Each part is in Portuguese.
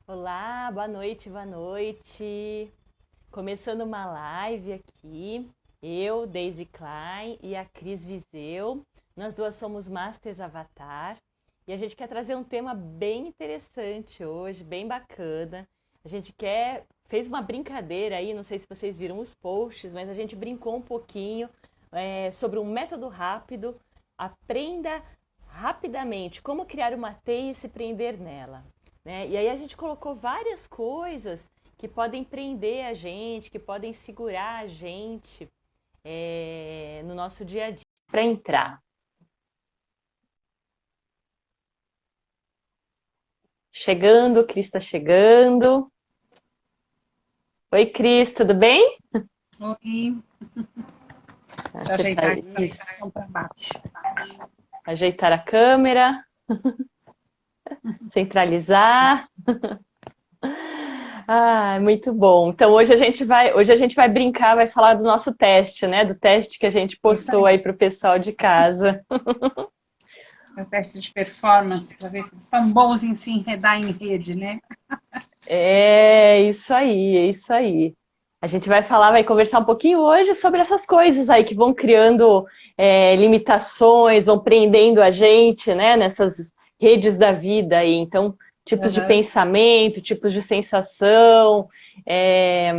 Olá, boa noite, boa noite. Começando uma live aqui, eu, Daisy Klein e a Cris Viseu. Nós duas somos Masters Avatar e a gente quer trazer um tema bem interessante hoje, bem bacana. A gente fez uma brincadeira aí, não sei se vocês viram os posts, mas a gente brincou um pouquinho sobre um método rápido. Aprenda rapidamente como criar uma teia e se prender nela, né? E aí a gente colocou várias coisas que podem prender a gente, que podem segurar a gente no nosso dia a dia. Para entrar. Chegando, Cris está chegando. Oi, Cris, tudo bem? Oi, Você ajeitar aqui para baixo. Ajeitar a câmera, centralizar. Ah, muito bom. Então hoje a gente vai brincar, vai falar do nosso teste, né? Do teste que a gente Isso postou aí, aí para o pessoal de casa. é o teste de performance, para ver se eles estão bons em se enredar em rede, né? É isso aí, é isso aí. A gente vai falar, vai conversar um pouquinho hoje sobre essas coisas aí que vão criando limitações, vão prendendo a gente, né, nessas redes da vida aí. Então, tipos de Uhum. pensamento, tipos de sensação, é,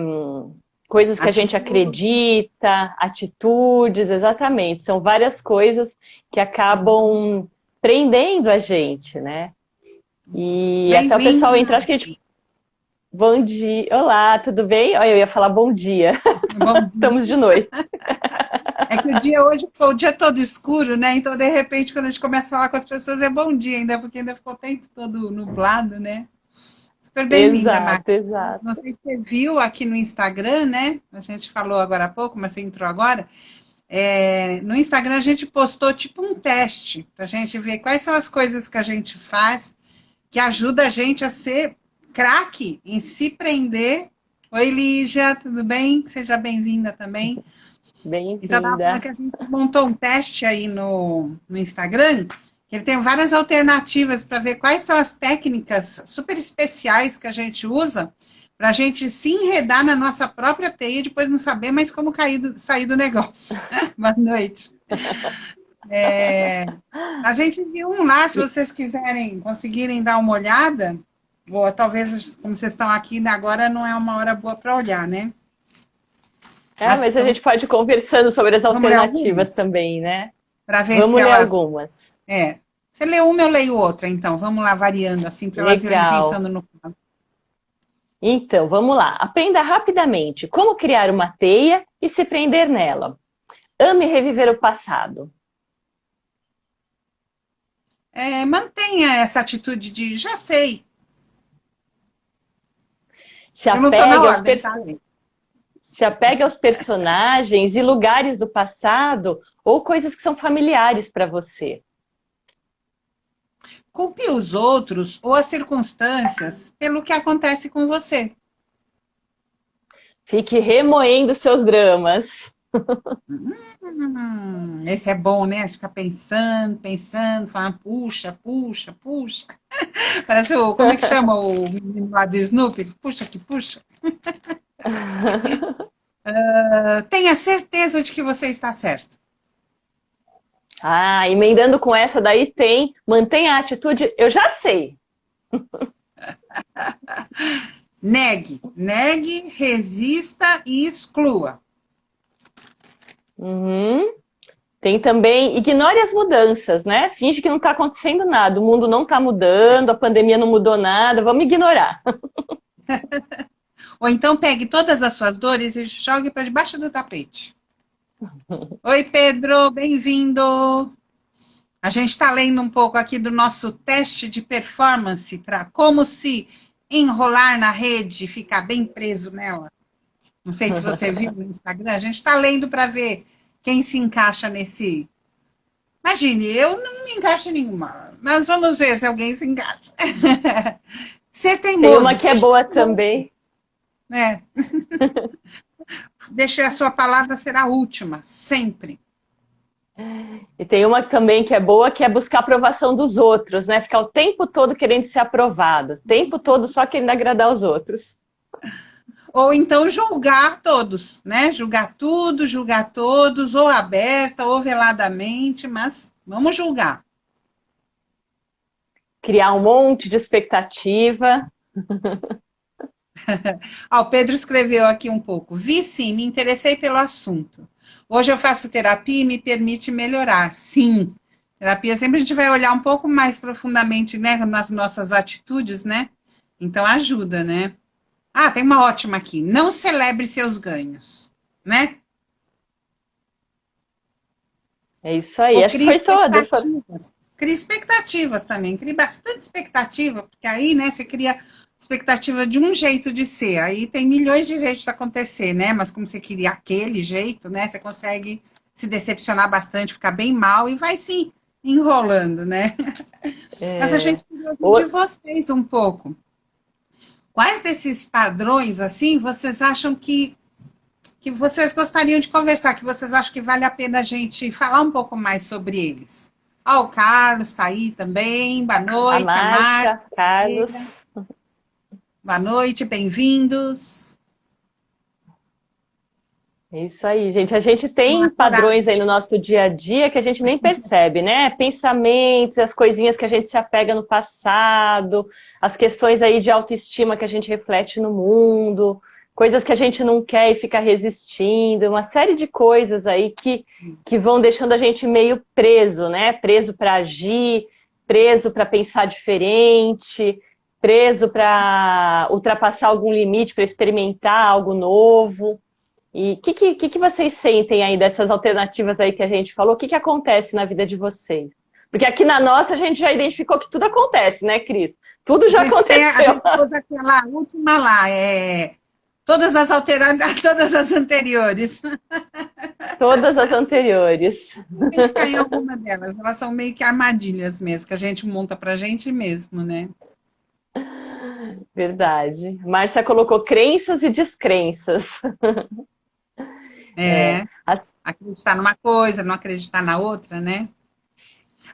coisas que a gente Atitudes. acredita, atitudes, exatamente. São várias coisas que Uhum. acabam prendendo a gente, né? E até o Bem-vindo, pessoal entrar, acho que a gente. Maggie. Bom dia. Olá, tudo bem? Olha, eu ia falar bom dia. Bom dia. Estamos de noite. É que o dia hoje foi o dia todo escuro, né? Então, de repente, quando a gente começa a falar com as pessoas, é bom dia ainda, porque ainda ficou o tempo todo nublado, né? Super bem-vinda, Maggie. Exato, Não exato. sei se você viu aqui no Instagram, né? A gente falou agora há pouco, mas você entrou agora. No Instagram a gente postou tipo um teste para a gente ver quais são as coisas que a gente faz que ajuda a gente a ser craque em se prender. Oi, Lígia, tudo bem? Seja bem-vinda também. Então, eu estava falando Bem-vinda. que a gente montou um teste aí no Instagram, que ele tem várias alternativas para ver quais são as técnicas super especiais que a gente usa para a gente se enredar na nossa própria teia e depois não saber mais como sair do negócio. Boa noite. A gente viu um lá, se vocês quiserem, conseguirem dar uma olhada, ou talvez, como vocês estão aqui né, agora, não é uma hora boa para olhar, né? É, Mas mas a gente pode ir conversando sobre as vamos ler alternativas algumas? também, né? Para ver se Vamos ler elas. algumas. É. Você lê uma, eu leio outra, então. Vamos lá, variando, assim, para elas irem Legal. pensando no. Então, vamos lá. Aprenda rapidamente como criar uma teia e se prender nela. Ame reviver o passado. Mantenha essa atitude de já sei, Se eu não estou na apegue aos, ordem, pers tá? se apegue aos personagens e lugares do passado ou coisas que são familiares para você. Culpe os outros ou as circunstâncias pelo que acontece com você. Fique remoendo seus dramas. Esse é bom, né? Ficar pensando, pensando, falando, puxa, puxa, puxa. Parece o, como é que chama o menino lá do Snoopy? Puxa que puxa. Tenha certeza de que você está certo. Ah, emendando com essa daí tem, mantenha a atitude, eu já sei. Negue, resista e exclua. Uhum. Tem também, ignore as mudanças, né? Finge que não está acontecendo nada, o mundo não está mudando, a pandemia não mudou nada, vamos ignorar. Ou então pegue todas as suas dores e jogue para debaixo do tapete. Oi, Pedro, bem-vindo. A gente está lendo um pouco aqui do nosso teste de performance para como se enrolar na rede e ficar bem preso nela. Não sei se você viu no Instagram, a gente está lendo para ver quem se encaixa nesse. Imagine, eu não me encaixo em nenhuma, mas vamos ver se alguém se encaixa. Ser Tem uma teimoso, que é seja boa teimoso, também. né? Deixe a sua palavra ser a última, sempre. E tem uma também que é boa, que é buscar a aprovação dos outros, né? Ficar o tempo todo querendo ser aprovado. O tempo todo só querendo agradar os outros. Ou então julgar todos, né? Julgar tudo, julgar todos, ou aberta, ou veladamente, mas vamos julgar. Criar um monte de expectativa. O Pedro escreveu aqui um pouco. Vi sim, me interessei pelo assunto. Hoje eu faço terapia e me permite melhorar. Sim, terapia sempre a gente vai olhar um pouco mais profundamente, né, nas nossas atitudes, né? Então ajuda, né? Ah, tem uma ótima aqui. Não celebre seus ganhos, né? É isso aí. Ou Acho que crie foi todas. expectativas. Crie expectativas também. Crie bastante expectativa, porque aí, né, você cria expectativa de um jeito de ser. Aí tem milhões de jeitos de acontecer, né? Mas como você queria aquele jeito, né? Você consegue se decepcionar bastante, ficar bem mal e vai se enrolando, né? Mas a É... gente queria ouvir de vocês um pouco. Quais desses padrões, assim, vocês acham que vocês gostariam de conversar, que vocês acham que vale a pena a gente falar um pouco mais sobre eles? O Carlos está aí também. Boa A noite, a Márcia. Márcia, Carlos. Boa noite, bem-vindos. É isso aí, gente. A gente tem Uma padrões aí coragem. no nosso dia a dia que a gente nem percebe, né? Pensamentos, as coisinhas que a gente se apega no passado, as questões aí de autoestima que a gente reflete no mundo, coisas que a gente não quer e fica resistindo, uma série de coisas aí que vão deixando a gente meio preso, né? Preso para agir, preso para pensar diferente, preso para ultrapassar algum limite, para experimentar algo novo. E o que vocês sentem aí dessas alternativas aí que a gente falou? O que acontece na vida de vocês? Porque aqui na nossa a gente já identificou que tudo acontece, né, Cris? Tudo já A aconteceu. gente pôs aquela última lá, todas as alteradas, todas as anteriores. Todas as anteriores. A gente cai em alguma delas, elas são meio que armadilhas mesmo, que a gente monta pra gente mesmo, né? Verdade. Márcia colocou crenças e descrenças. É, As, acreditar numa coisa, não acreditar na outra, né?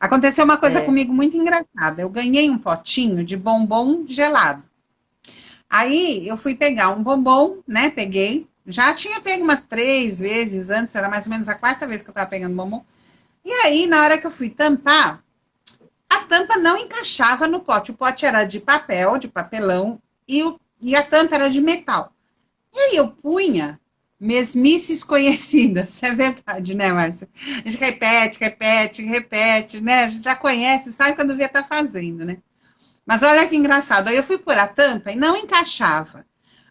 Aconteceu uma coisa é, comigo muito engraçada. Eu ganhei um potinho de bombom gelado. Aí eu fui pegar um bombom, né? Peguei. Já tinha pego umas 3 vezes antes, era mais ou menos a quarta vez que eu tava pegando bombom. E aí, na hora que eu fui tampar, a tampa não encaixava no pote. O pote era de papel, de papelão, e a tampa era de metal. E aí eu punha mesmices conhecidas. É verdade, né, Márcia? A gente repete, repete, repete, né? A gente já conhece, sabe quando vê tá fazendo, né? Mas olha que engraçado. Aí eu fui pôr a tampa e não encaixava.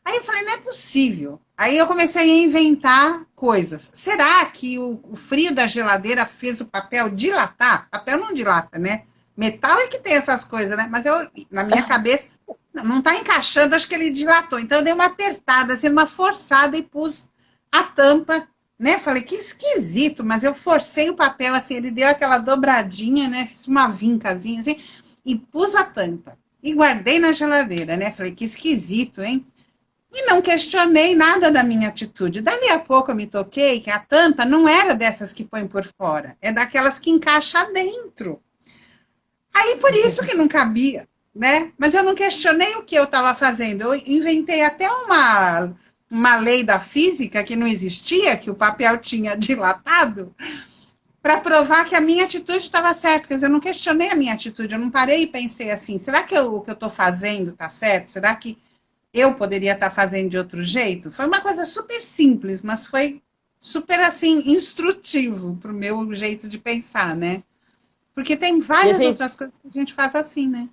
Aí eu falei, não é possível. Aí eu comecei a inventar coisas. Será que o frio da geladeira fez o papel dilatar? Papel não dilata, né? Metal é que tem essas coisas, né? Mas eu, na minha cabeça, não está encaixando, acho que ele dilatou. Então eu dei uma apertada, assim, uma forçada e pus a tampa, né? Falei, que esquisito, mas eu forcei o papel, assim, ele deu aquela dobradinha, né? Fiz uma vincazinha, assim, e pus a tampa. E guardei na geladeira, né? Falei, que esquisito, hein? E não questionei nada da minha atitude. Dali a pouco eu me toquei que a tampa não era dessas que põe por fora, é daquelas que encaixa dentro. Aí por isso que não cabia, né? Mas eu não questionei o que eu estava fazendo. Eu inventei até uma lei da física que não existia, que o papel tinha dilatado, para provar que a minha atitude estava certa. Quer dizer, eu não questionei a minha atitude, eu não parei e pensei assim, será que o que eu estou fazendo está certo? Será que eu poderia estar fazendo de outro jeito? Foi uma coisa super simples, mas foi super, assim, instrutivo para o meu jeito de pensar, né? Porque tem várias outras coisas que a gente faz assim, né?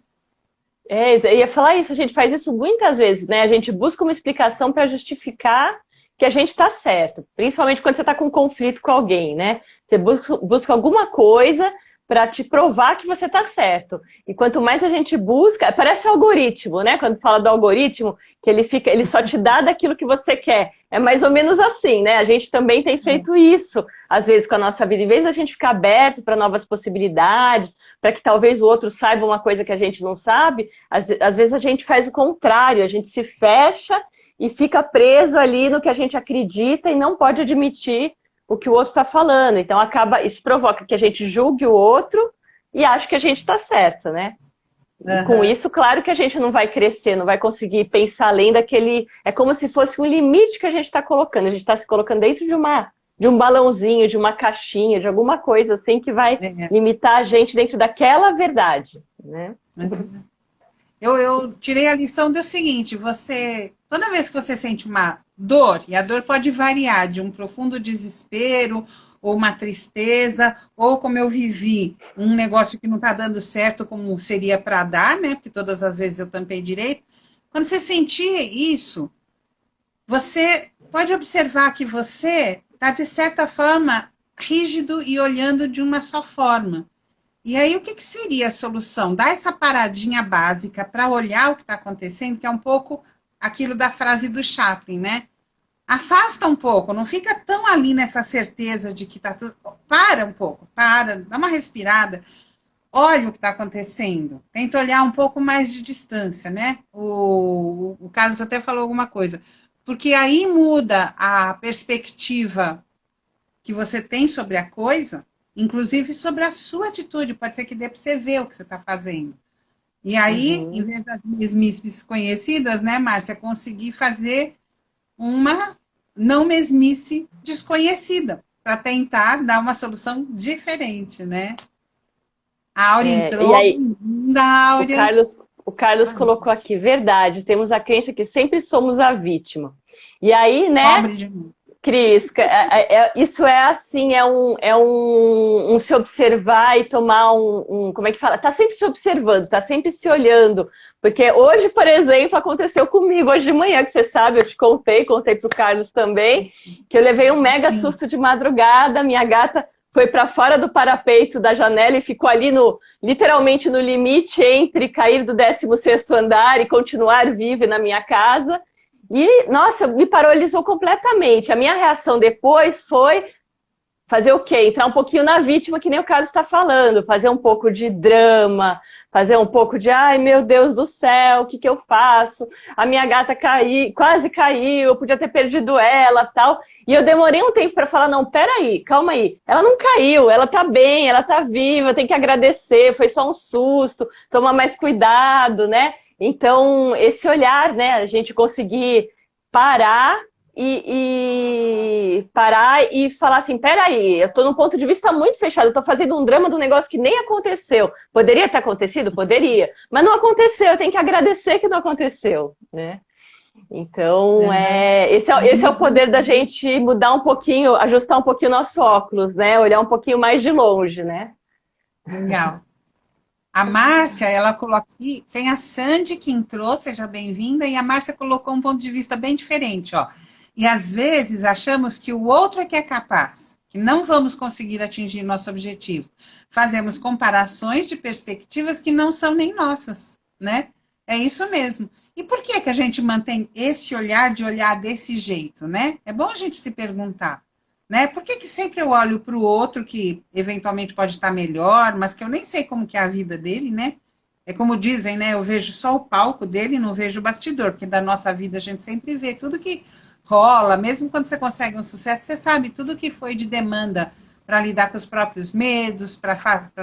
eu ia falar isso, a gente faz isso muitas vezes, né? A gente busca uma explicação para justificar que a gente está certo, principalmente quando você está com um conflito com alguém, né? Você busca alguma coisa para te provar que você está certo. E quanto mais a gente busca, parece o algoritmo, né? Quando fala do algoritmo, que ele só te dá daquilo que você quer. É mais ou menos assim, né? A gente também tem feito isso, às vezes, com a nossa vida. Em vez da gente ficar aberto para novas possibilidades, para que talvez o outro saiba uma coisa que a gente não sabe, às vezes a gente faz o contrário, a gente se fecha e fica preso ali no que a gente acredita e não pode admitir o que o outro está falando. Então isso provoca que a gente julgue o outro e ache que a gente está certo, né? E com isso, claro que a gente não vai crescer, não vai conseguir pensar além daquele... É como se fosse um limite que a gente está colocando. A gente está se colocando dentro de um balãozinho, de uma caixinha, de alguma coisa assim que vai limitar a gente dentro daquela verdade, né? Eu tirei a lição do seguinte, toda vez que você sente uma dor, e a dor pode variar de um profundo desespero, ou uma tristeza, ou como eu vivi, um negócio que não está dando certo como seria para dar, né? Porque todas as vezes eu tampei direito. Quando você sentir isso, você pode observar que você está, de certa forma, rígido e olhando de uma só forma. E aí, o que seria a solução? Dar essa paradinha básica para olhar o que está acontecendo, que é um pouco aquilo da frase do Chaplin, né? Afasta um pouco, não fica tão ali nessa certeza de que está tudo... Para um pouco, dá uma respirada, olha o que está acontecendo, tenta olhar um pouco mais de distância, né? O Carlos até falou alguma coisa, porque aí muda a perspectiva que você tem sobre a coisa, inclusive sobre a sua atitude, pode ser que dê para você ver o que você está fazendo. E aí, em vez das mesmices conhecidas, né, Márcia, conseguir fazer uma não mesmice desconhecida, para tentar dar uma solução diferente, né? A Áurea entrou, e aí, linda, Áurea. O Carlos colocou aqui, verdade, temos a crença que sempre somos a vítima. E aí, né, Cris, isso é assim, é um se observar e tomar como é que fala? Tá sempre se observando, tá sempre se olhando. Porque hoje, por exemplo, aconteceu comigo hoje de manhã, que você sabe, eu te contei pro Carlos também, que eu levei um mega susto de madrugada, minha gata foi para fora do parapeito da janela e ficou ali literalmente no limite entre cair do 16º andar e continuar viva na minha casa. E, nossa, me paralisou completamente. A minha reação depois foi fazer o quê? Entrar um pouquinho na vítima, que nem o Carlos está falando. Fazer um pouco de drama, fazer um pouco de, ai, meu Deus do céu, o que eu faço? A minha gata quase caiu, eu podia ter perdido ela, tal. E eu demorei um tempo para falar, não, peraí, calma aí. Ela não caiu, ela tá bem, ela tá viva, tem que agradecer, foi só um susto, tomar mais cuidado, né? Então, esse olhar, né, a gente conseguir parar e falar assim, peraí, eu tô num ponto de vista muito fechado, eu tô fazendo um drama de um negócio que nem aconteceu. Poderia ter acontecido? Poderia. Mas não aconteceu, eu tenho que agradecer que não aconteceu, né? Então, esse é o poder da gente mudar um pouquinho, ajustar um pouquinho o nosso óculos, né? Olhar um pouquinho mais de longe, né? Legal. A Márcia, ela colocou aqui, tem a Sandy que entrou, seja bem-vinda, e a Márcia colocou um ponto de vista bem diferente, ó. E às vezes achamos que o outro é que é capaz, que não vamos conseguir atingir nosso objetivo. Fazemos comparações de perspectivas que não são nem nossas, né? É isso mesmo. E por que a gente mantém esse olhar de olhar desse jeito, né? É bom a gente se perguntar. Né? Por que sempre eu olho para o outro que eventualmente pode estar melhor, mas que eu nem sei como que é a vida dele, né? É como dizem, né? Eu vejo só o palco dele, não vejo o bastidor, porque da nossa vida a gente sempre vê tudo que rola, mesmo quando você consegue um sucesso, você sabe tudo que foi de demanda para lidar com os próprios medos, para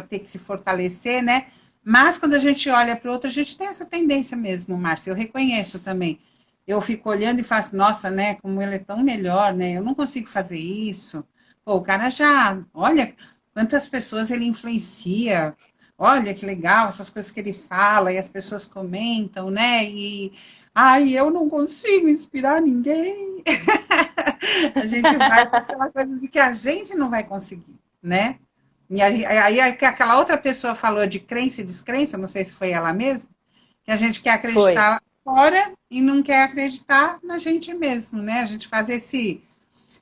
ter que se fortalecer, né? Mas quando a gente olha para o outro, a gente tem essa tendência mesmo, Márcia, eu reconheço também. Eu fico olhando e faço, nossa, né, como ele é tão melhor, né, eu não consigo fazer isso. Pô, o cara olha quantas pessoas ele influencia, olha que legal essas coisas que ele fala e as pessoas comentam, né, eu não consigo inspirar ninguém. A gente vai para aquela coisa de que a gente não vai conseguir, né. E aí aquela outra pessoa falou de crença e descrença, não sei se foi ela mesma, que a gente quer acreditar fora e não quer acreditar na gente mesmo, né? A gente faz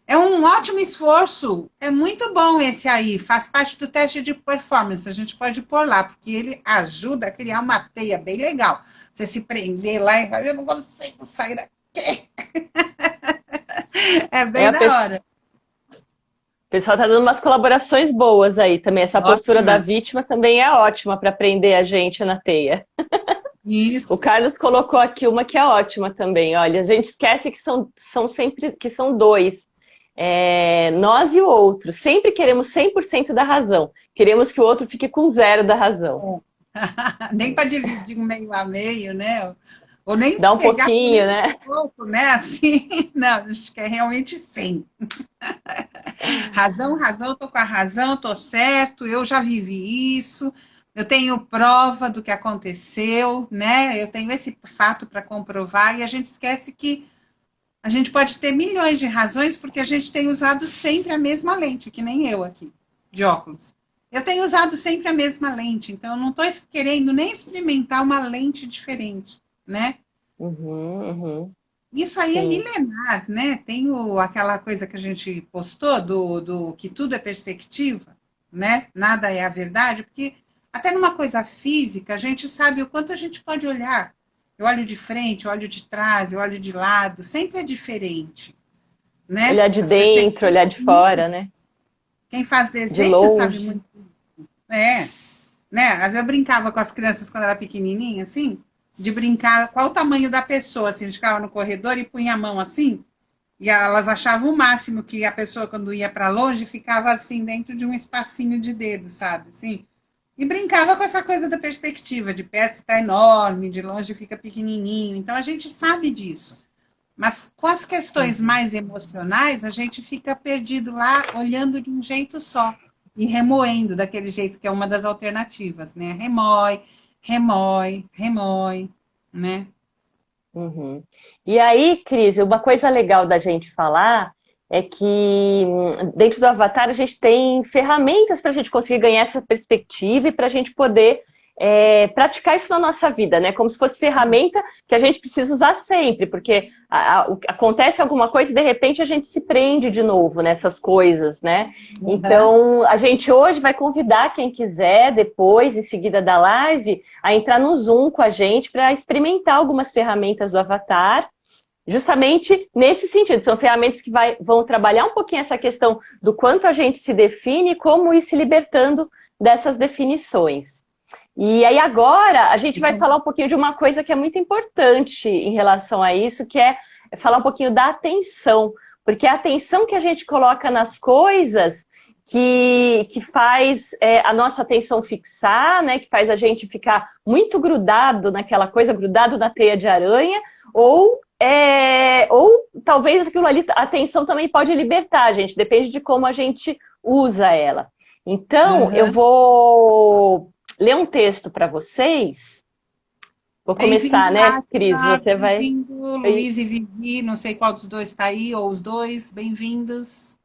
é um ótimo esforço, é muito bom esse aí, faz parte do teste de performance, a gente pode pôr lá, porque ele ajuda a criar uma teia bem legal. Você se prender lá e fazer, eu não consigo sair daqui. É bem da hora. O pessoal tá dando umas colaborações boas aí também. Essa postura da vítima também é ótima para prender a gente na teia. Isso. O Carlos colocou aqui uma que é ótima também. Olha, a gente esquece que são sempre dois. Nós e o outro. Sempre queremos 100% da razão. Queremos que o outro fique com 0 da razão. Nem para dividir meio a meio, né? Ou nem dá um pegar pouquinho, né? Pouco, né? Assim, não, acho que é realmente 100. Razão, eu tô com a razão, tô certo, eu já vivi isso, eu tenho prova do que aconteceu, né? Eu tenho esse fato para comprovar, e a gente esquece que a gente pode ter milhões de razões porque a gente tem usado sempre a mesma lente, que nem eu aqui, de óculos. Eu tenho usado sempre a mesma lente, então eu não estou querendo nem experimentar uma lente diferente, né? Isso aí é milenar, né? Tem aquela coisa que a gente postou do que tudo é perspectiva, né? Nada é a verdade, porque até numa coisa física a gente sabe o quanto a gente pode olhar. Eu olho de frente, eu olho de trás, eu olho de lado, sempre é diferente, né? Olhar de dentro, olhar de fora, né? Quem faz desenho sabe muito. Né? Às vezes eu brincava com as crianças quando era pequenininha, assim, de brincar qual o tamanho da pessoa, assim, a gente ficava no corredor e punha a mão assim, e elas achavam o máximo que a pessoa, quando ia para longe, ficava assim, dentro de um espacinho de dedo, sabe, assim, e brincava com essa coisa da perspectiva, de perto está enorme, de longe fica pequenininho, então a gente sabe disso, mas com as questões mais emocionais, a gente fica perdido lá, olhando de um jeito só, e remoendo daquele jeito que é uma das alternativas, né, remói, né? E aí, Cris, uma coisa legal da gente falar é que dentro do Avatar a gente tem ferramentas para a gente conseguir ganhar essa perspectiva e para a gente poder praticar isso na nossa vida, né? Como se fosse ferramenta que a gente precisa usar sempre, porque acontece alguma coisa e de repente a gente se prende de novo nessas coisas, né? Então, a gente hoje vai convidar quem quiser, depois, em seguida da live, a entrar no Zoom com a gente para experimentar algumas ferramentas do Avatar, justamente nesse sentido. São ferramentas que vão trabalhar um pouquinho essa questão do quanto a gente se define e como ir se libertando dessas definições. E aí agora a gente vai falar um pouquinho de uma coisa que é muito importante em relação a isso, que é falar um pouquinho da atenção, porque a atenção que a gente coloca nas coisas que faz a nossa atenção fixar, né, que faz a gente ficar muito grudado naquela coisa, grudado na teia de aranha, ou talvez aquilo ali, a atenção também pode libertar a gente, depende de como a gente usa ela. Então, eu vou ler um texto para vocês. Vou começar, né, Cris? Você vai... Bem-vindo, Luiz e Vivi, não sei qual dos dois está aí, ou os dois, bem-vindos.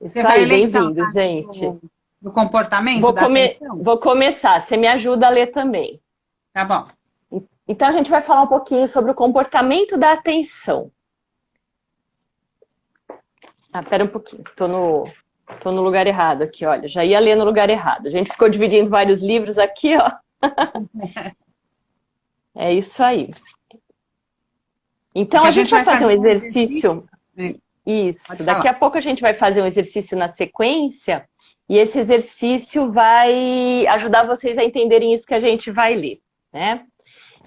Isso aí, bem-vindos, gente. Do comportamento da atenção? Vou começar, você me ajuda a ler também. Tá bom. Então, a gente vai falar um pouquinho sobre o comportamento da atenção. Pera um pouquinho, tô no lugar errado aqui, olha. Já ia ler no lugar errado. A gente ficou dividindo vários livros aqui, ó. É isso aí. Então, a gente vai fazer um exercício. Isso. Daqui a pouco a gente vai fazer um exercício na sequência. E esse exercício vai ajudar vocês a entenderem isso que a gente vai ler, né?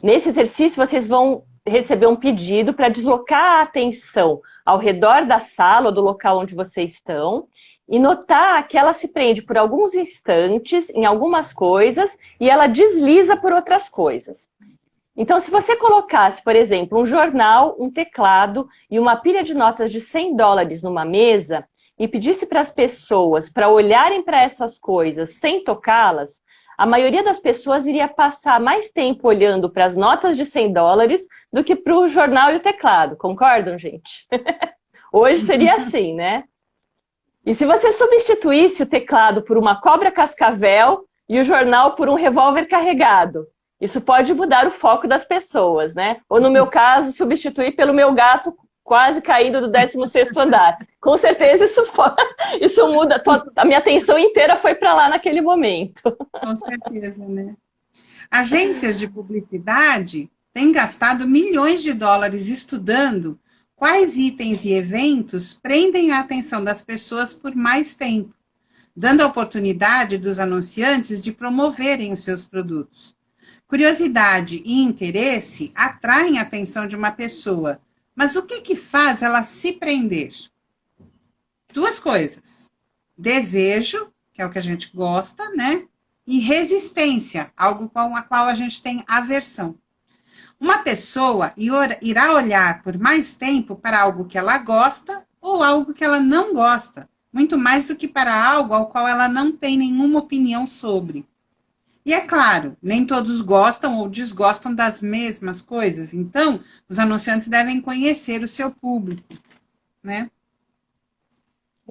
Nesse exercício, vocês vão receber um pedido para deslocar a atenção ao redor da sala ou do local onde vocês estão e notar que ela se prende por alguns instantes em algumas coisas e ela desliza por outras coisas. Então, se você colocasse, por exemplo, um jornal, um teclado e uma pilha de notas de $100 numa mesa e pedisse para as pessoas para olharem para essas coisas sem tocá-las, a maioria das pessoas iria passar mais tempo olhando para as notas de $100 do que para o jornal e o teclado. Concordam, gente? Hoje seria assim, né? E se você substituísse o teclado por uma cobra cascavel e o jornal por um revólver carregado, isso pode mudar o foco das pessoas, né? Ou no meu caso, substituir pelo meu gato quase caindo do 16º andar. Com certeza isso muda, a minha atenção inteira foi para lá naquele momento. Com certeza, né? Agências de publicidade têm gastado milhões de dólares estudando quais itens e eventos prendem a atenção das pessoas por mais tempo, dando a oportunidade dos anunciantes de promoverem os seus produtos. Curiosidade e interesse atraem a atenção de uma pessoa, Mas o que faz ela se prender? Duas coisas. Desejo, que é o que a gente gosta, né? E resistência, algo com a qual a gente tem aversão. Uma pessoa irá olhar por mais tempo para algo que ela gosta ou algo que ela não gosta, muito mais do que para algo ao qual ela não tem nenhuma opinião sobre. E é claro, nem todos gostam ou desgostam das mesmas coisas, então os anunciantes devem conhecer o seu público, né?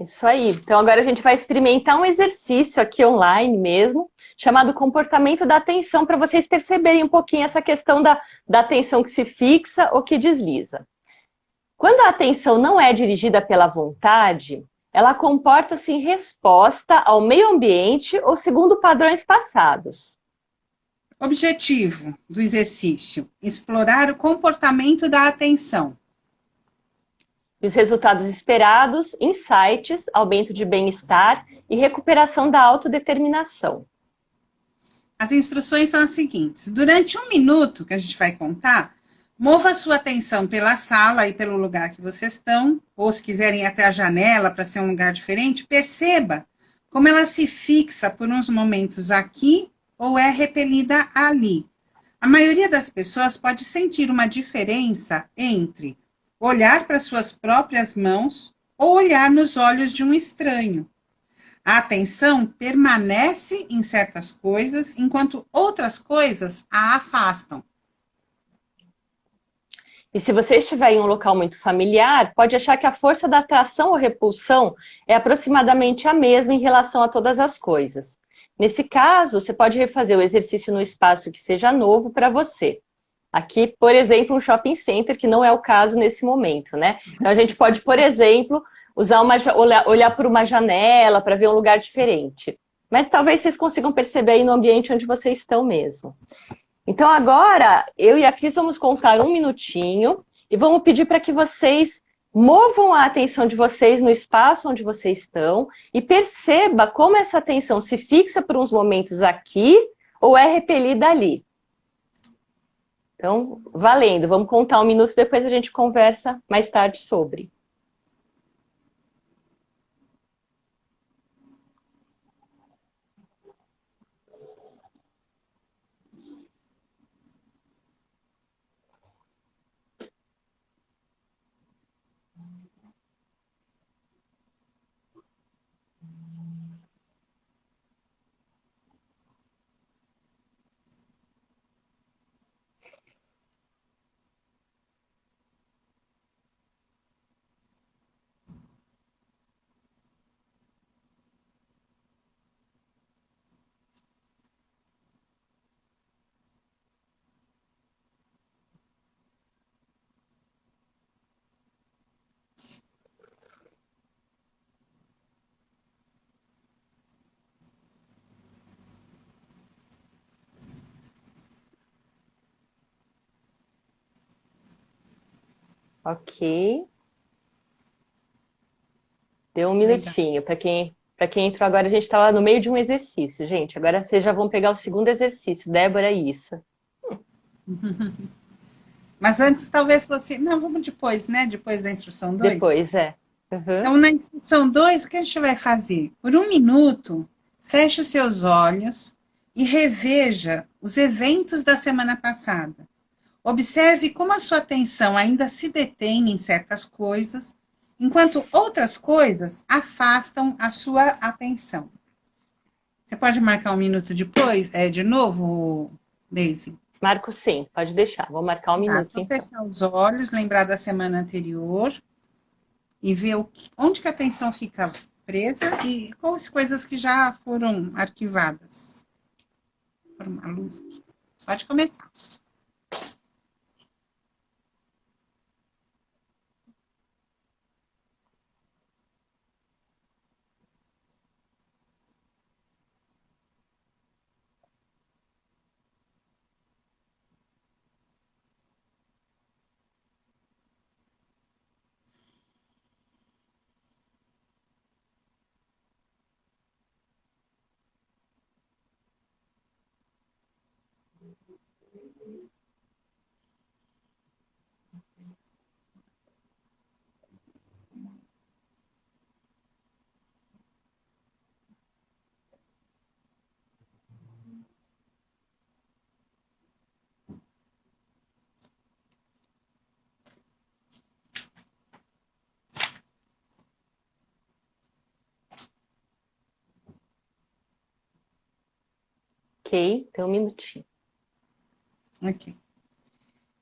Isso aí. Então agora a gente vai experimentar um exercício aqui online mesmo, chamado comportamento da atenção, para vocês perceberem um pouquinho essa questão da atenção que se fixa ou que desliza. Quando a atenção não é dirigida pela vontade, ela comporta-se em resposta ao meio ambiente ou segundo padrões passados. Objetivo do exercício: explorar o comportamento da atenção. E os resultados esperados, insights, aumento de bem-estar e recuperação da autodeterminação. As instruções são as seguintes: durante 1 minuto, que a gente vai contar, mova a sua atenção pela sala e pelo lugar que vocês estão, ou se quiserem ir até a janela para ser um lugar diferente, perceba como ela se fixa por uns momentos aqui ou é repelida ali. A maioria das pessoas pode sentir uma diferença entre olhar para suas próprias mãos ou olhar nos olhos de um estranho. A atenção permanece em certas coisas, enquanto outras coisas a afastam. E se você estiver em um local muito familiar, pode achar que a força da atração ou repulsão é aproximadamente a mesma em relação a todas as coisas. Nesse caso, você pode refazer o exercício no espaço que seja novo para você. Aqui, por exemplo, um shopping center, que não é o caso nesse momento, né? Então, a gente pode, por exemplo, olhar por uma janela para ver um lugar diferente. Mas talvez vocês consigam perceber aí no ambiente onde vocês estão mesmo. Então, agora, eu e a Cris vamos contar 1 minutinho e vamos pedir para que vocês movam a atenção de vocês no espaço onde vocês estão e perceba como essa atenção se fixa por uns momentos aqui ou é repelida ali. Então, valendo, vamos contar 1 minuto, depois a gente conversa mais tarde sobre. Ok. Deu 1 minutinho. Para quem entrou agora, a gente estava no meio de um exercício, gente. Agora vocês já vão pegar o segundo exercício. Débora e Issa. Mas antes, talvez fosse. Não, vamos depois, né? Depois da instrução 2. Depois, é. Uhum. Então, na instrução 2, o que a gente vai fazer? Por 1 minuto, feche os seus olhos e reveja os eventos da semana passada. Observe como a sua atenção ainda se detém em certas coisas, enquanto outras coisas afastam a sua atenção. Você pode marcar 1 minuto depois, de novo, Daisy? Marco sim, pode deixar. Vou marcar 1 minuto. Então. Fechar os olhos, lembrar da semana anterior e ver onde que a atenção fica presa e quais coisas que já foram arquivadas. Por uma luz aqui. Pode começar. Ok, tem um minutinho. Ok.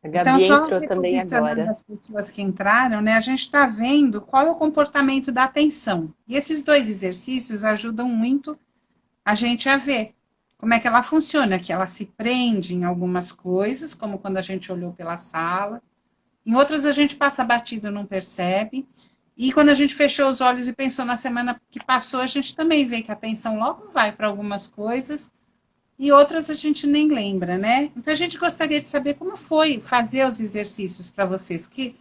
A Gabi Então, só entrou também reposicionando agora. as pessoas que entraram, né, a gente está vendo qual é o comportamento da atenção. E esses 2 exercícios ajudam muito a gente a ver como é que ela funciona, que ela se prende em algumas coisas, como quando a gente olhou pela sala. Em outras a gente passa batido, não percebe. E quando a gente fechou os olhos e pensou na semana que passou, a gente também vê que a atenção logo vai para algumas coisas e outras a gente nem lembra, né? Então a gente gostaria de saber como foi fazer os exercícios para vocês. O que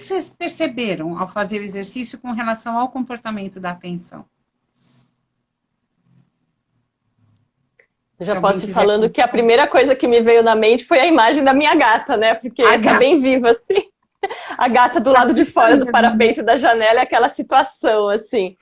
vocês perceberam ao fazer o exercício com relação ao comportamento da atenção? Eu já posso ir falando que a primeira coisa que me veio na mente foi a imagem da minha gata, né? Porque tá bem viva, assim. A gata do lado de fora do parapeito da janela é aquela situação, assim.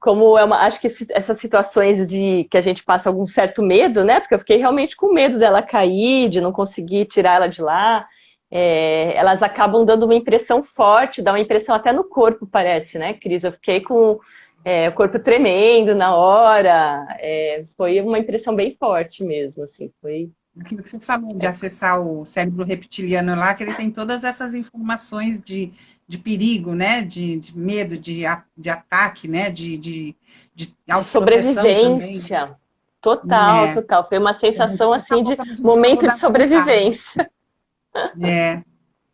Como acho que essas situações que a gente passa algum certo medo, né? Porque eu fiquei realmente com medo dela cair, de não conseguir tirar ela de lá. Elas acabam dando uma impressão forte, dá uma impressão até no corpo, parece, né, Cris? Eu fiquei com o corpo tremendo na hora. Foi uma impressão bem forte mesmo, assim. Foi aquilo que você falou, de acessar o cérebro reptiliano lá, que ele tem todas essas informações de perigo, né? De medo, de ataque, né? De sobrevivência. Também. Total. Foi uma sensação assim de momento de sobrevivência.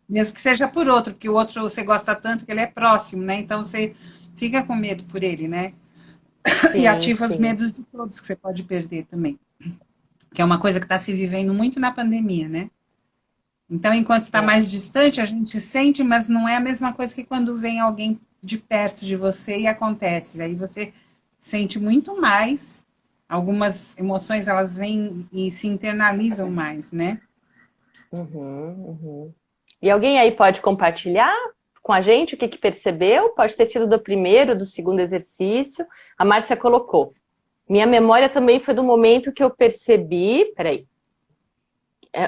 Mesmo que seja por outro, porque o outro você gosta tanto que ele é próximo, né? Então você fica com medo por ele, né? Sim, e ativa os medos de todos que você pode perder também. Que é uma coisa que está se vivendo muito na pandemia, né? Então, enquanto está mais distante, a gente sente, mas não é a mesma coisa que quando vem alguém de perto de você e acontece. Aí você sente muito mais, algumas emoções, elas vêm e se internalizam mais, né? E alguém aí pode compartilhar com a gente o que percebeu? Pode ter sido do primeiro, do segundo exercício. A Márcia colocou. Minha memória também foi do momento que eu percebi... Peraí.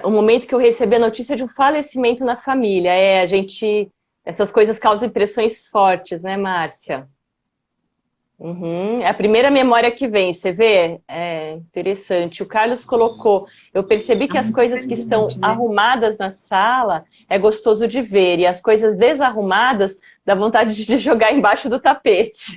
O momento que eu recebi a notícia de um falecimento na família. Essas coisas causam impressões fortes, né, Márcia? É a primeira memória que vem, você vê? É interessante. O Carlos colocou, eu percebi que as coisas que estão arrumadas na sala é gostoso de ver, e as coisas desarrumadas dá vontade de jogar embaixo do tapete.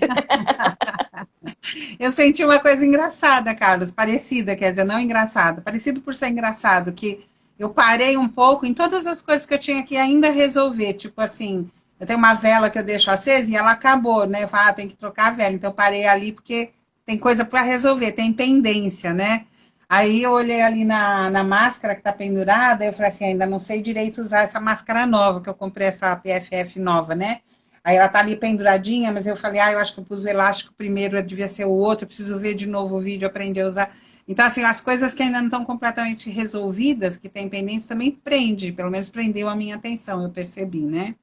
Eu senti uma coisa engraçada, Carlos, parecida, quer dizer, não engraçada, parecido por ser engraçado, que eu parei um pouco em todas as coisas que eu tinha que ainda resolver, tipo assim... Eu tenho uma vela que eu deixo acesa e ela acabou, né? Eu falo, tem que trocar a vela. Então, eu parei ali porque tem coisa para resolver, tem pendência, né? Aí, eu olhei ali na máscara que está pendurada, eu falei assim, ainda não sei direito usar essa máscara nova, que eu comprei essa PFF nova, né? Aí, ela tá ali penduradinha, mas eu falei, eu acho que eu pus o elástico primeiro, devia ser o outro, eu preciso ver de novo o vídeo, aprender a usar. Então, assim, as coisas que ainda não estão completamente resolvidas, que tem pendência, também prende, pelo menos prendeu a minha atenção, eu percebi, né?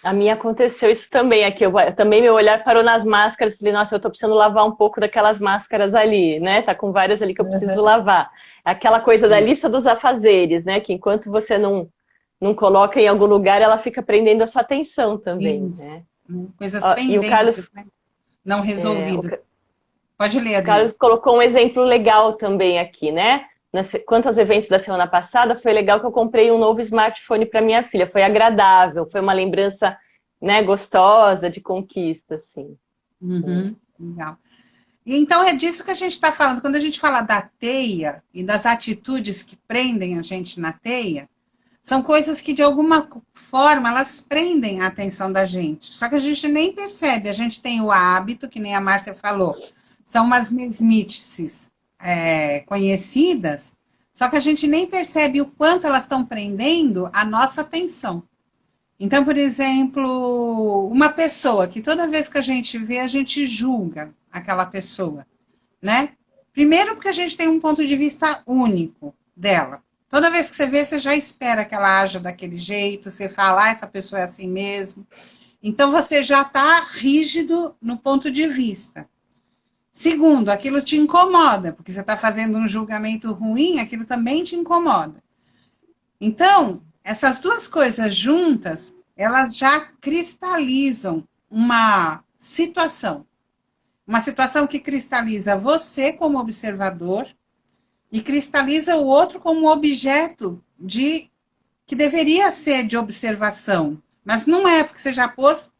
A minha aconteceu isso também aqui. Também meu olhar parou nas máscaras. Falei, nossa, eu tô precisando lavar um pouco daquelas máscaras ali, né? Tá com várias ali que eu preciso lavar. Aquela coisa da lista dos afazeres, né? Que enquanto você não coloca em algum lugar, ela fica prendendo a sua atenção também, né? Coisas pendentes, e o Carlos, né? Não resolvidas. Pode ler, Adê. O Carlos colocou um exemplo legal também aqui, né? Quanto aos eventos da semana passada, foi legal que eu comprei um novo smartphone para minha filha. Foi agradável, foi uma lembrança, né, gostosa, de conquista, assim. Legal. E então é disso que a gente está falando. Quando a gente fala da teia e das atitudes que prendem a gente na teia, são coisas que, de alguma forma, elas prendem a atenção da gente. Só que a gente nem percebe. A gente tem o hábito, que nem a Márcia falou, são umas mesmices conhecidas, só que a gente nem percebe o quanto elas estão prendendo a nossa atenção. Então, por exemplo, uma pessoa que toda vez que a gente vê, a gente julga aquela pessoa, né? Primeiro porque a gente tem um ponto de vista único dela. Toda vez que você vê, você já espera que ela haja daquele jeito, você fala, essa pessoa é assim mesmo. Então, você já está rígido no ponto de vista. Segundo, aquilo te incomoda, porque você está fazendo um julgamento ruim, aquilo também te incomoda. Então, essas duas coisas juntas, elas já cristalizam uma situação. Uma situação que cristaliza você como observador e cristaliza o outro como um objeto que deveria ser de observação, mas não é, porque você já pôs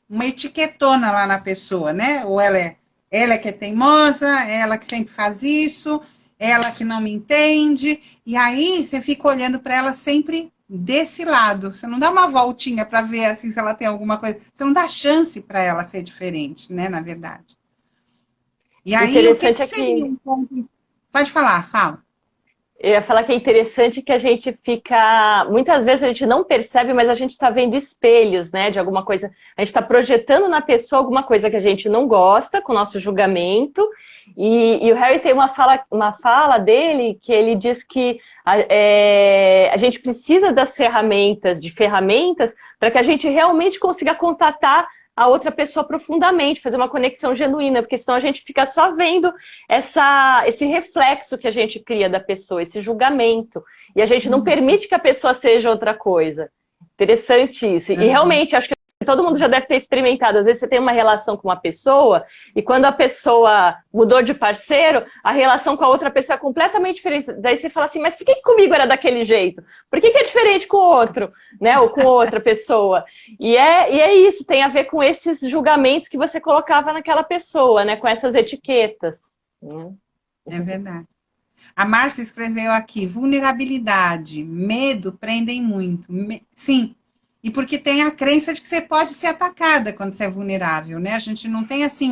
uma etiquetona lá na pessoa, né? Ou ela que é teimosa, ela que sempre faz isso, ela que não me entende, e aí você fica olhando para ela sempre desse lado. Você não dá uma voltinha para ver assim se ela tem alguma coisa, você não dá chance para ela ser diferente, né, na verdade. E aí, o que seria um ponto? Pode falar, fala. Eu ia falar que é interessante que a gente fica... Muitas vezes a gente não percebe, mas a gente está vendo espelhos, né, de alguma coisa. A gente está projetando na pessoa alguma coisa que a gente não gosta, com o nosso julgamento. E o Harry tem uma fala dele que ele diz que a gente precisa das ferramentas, para que a gente realmente consiga contatar a outra pessoa profundamente, fazer uma conexão genuína, porque senão a gente fica só vendo esse reflexo que a gente cria da pessoa, esse julgamento, e a gente não permite que a pessoa seja outra coisa. Interessante isso. E realmente, acho que todo mundo já deve ter experimentado. Às vezes você tem uma relação com uma pessoa, e quando a pessoa mudou de parceiro, a relação com a outra pessoa é completamente diferente. Daí você fala assim, mas por que comigo era daquele jeito? Por que é diferente com o outro, né? Ou com outra pessoa? E é isso, tem a ver com esses julgamentos que você colocava naquela pessoa, né? Com essas etiquetas. É verdade. A Márcia escreveu aqui, vulnerabilidade, medo prendem muito. Sim, e porque tem a crença de que você pode ser atacada quando você é vulnerável, né? A gente não tem assim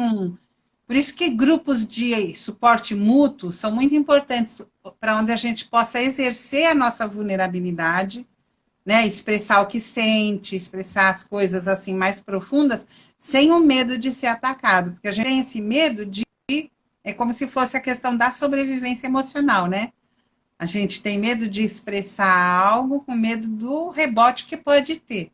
Por isso que grupos de suporte mútuo são muito importantes para onde a gente possa exercer a nossa vulnerabilidade, né? Expressar o que sente, expressar as coisas assim mais profundas, sem o medo de ser atacado. Porque a gente tem esse medo de... É como se fosse a questão da sobrevivência emocional, né? A gente tem medo de expressar algo com medo do rebote que pode ter,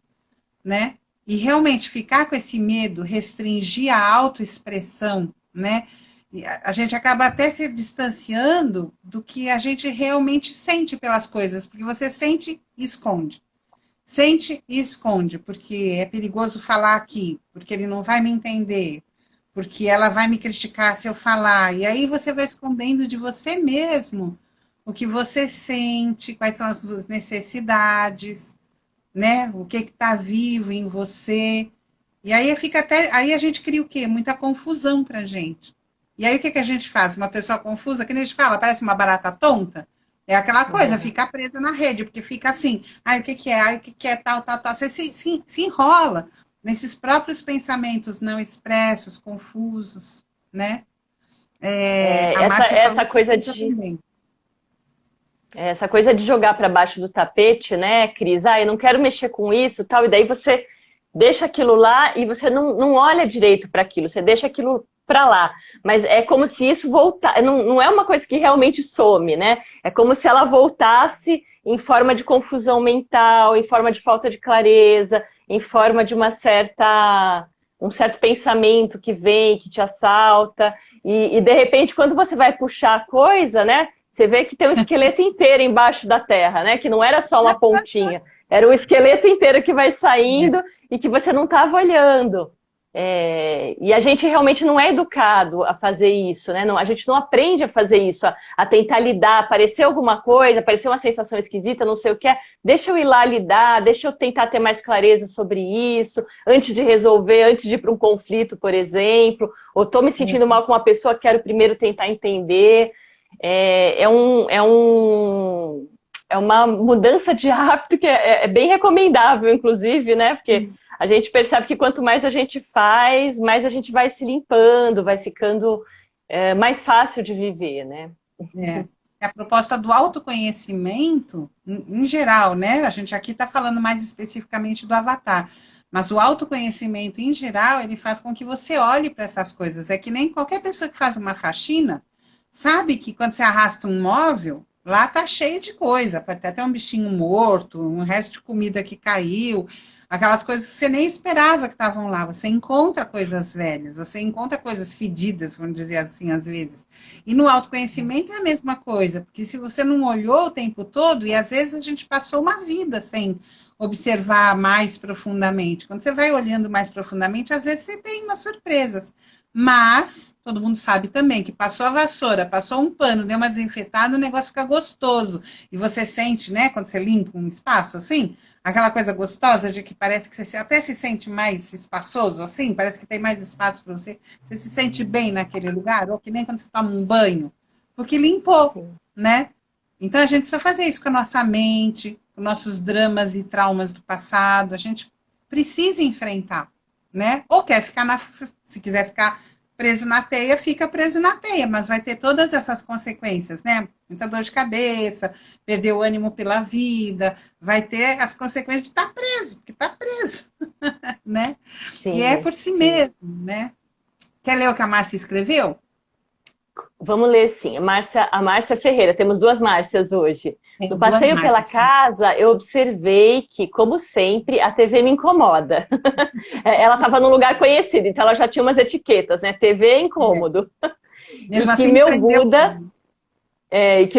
né? E realmente ficar com esse medo, restringir a autoexpressão, né? E a gente acaba até se distanciando do que a gente realmente sente pelas coisas, porque você sente e esconde. Sente e esconde, porque é perigoso falar aqui, porque ele não vai me entender, porque ela vai me criticar se eu falar. E aí você vai escondendo de você mesmo o que você sente, quais são as suas necessidades, né? O que está vivo em você. E aí aí a gente cria o quê? Muita confusão para a gente. E aí o que a gente faz? Uma pessoa confusa, que nem a gente fala, parece uma barata tonta. É aquela coisa, fica presa na rede, porque fica assim, o que é? O que é tal. Você se enrola nesses próprios pensamentos não expressos, confusos, né? Essa coisa de... Essa coisa de jogar para baixo do tapete, né, Cris? Eu não quero mexer com isso, tal, e daí você deixa aquilo lá e você não olha direito para aquilo, você deixa aquilo para lá. Mas é como se isso voltasse, não é uma coisa que realmente some, né? É como se ela voltasse em forma de confusão mental, em forma de falta de clareza, em forma de um certo pensamento que vem, que te assalta, e de repente, quando você vai puxar a coisa, né? Você vê que tem um esqueleto inteiro embaixo da terra, né? Que não era só uma pontinha. Era um esqueleto inteiro que vai saindo e que você não estava olhando. E a gente realmente não é educado a fazer isso, né? A gente não aprende a fazer isso, a tentar lidar. Apareceu alguma coisa, apareceu uma sensação esquisita, não sei o que é. Deixa eu ir lá lidar, deixa eu tentar ter mais clareza sobre isso, antes de resolver, antes de ir para um conflito, por exemplo. Ou estou me sentindo mal com uma pessoa, quero primeiro tentar entender. É uma mudança de hábito que é bem recomendável, inclusive, né? Porque a gente percebe que quanto mais a gente faz, mais a gente vai se limpando, vai ficando mais fácil de viver, né? A proposta do autoconhecimento, em geral, né? A gente aqui está falando mais especificamente do avatar, mas o autoconhecimento, em geral, ele faz com que você olhe para essas coisas. É que nem qualquer pessoa que faz uma faxina, sabe que quando você arrasta um móvel, lá tá cheio de coisa, pode ter até um bichinho morto, um resto de comida que caiu, aquelas coisas que você nem esperava que estavam lá. Você encontra coisas velhas, você encontra coisas fedidas, vamos dizer assim, às vezes. E no autoconhecimento é a mesma coisa, porque se você não olhou o tempo todo, e às vezes a gente passou uma vida sem observar mais profundamente. Quando você vai olhando mais profundamente, às vezes você tem umas surpresas. Mas todo mundo sabe também que passou a vassoura, passou um pano, deu uma desinfetada, o negócio fica gostoso. E você sente, né, quando você limpa um espaço assim, aquela coisa gostosa de que parece que você até se sente mais espaçoso, assim, parece que tem mais espaço para você. Você se sente bem naquele lugar, ou que nem quando você toma um banho, porque limpou, Sim. né? Então a gente precisa fazer isso com a nossa mente, com nossos dramas e traumas do passado. A gente precisa enfrentar, né? Ou quer ficar se quiser ficar preso na teia, fica preso na teia, mas vai ter todas essas consequências, né? Muita dor de cabeça, perder o ânimo pela vida, vai ter as consequências de estar preso, porque está preso, né? Sim, E é por si sim. mesmo, né? Quer ler o que a Márcia escreveu? Vamos ler sim. A Márcia Ferreira, temos duas Márcias hoje. No passeio pela casa, eu observei que, como sempre, a TV me incomoda. Ela estava num lugar conhecido, então ela já tinha umas etiquetas, né? TV é incômodo. Mesmo E que assim,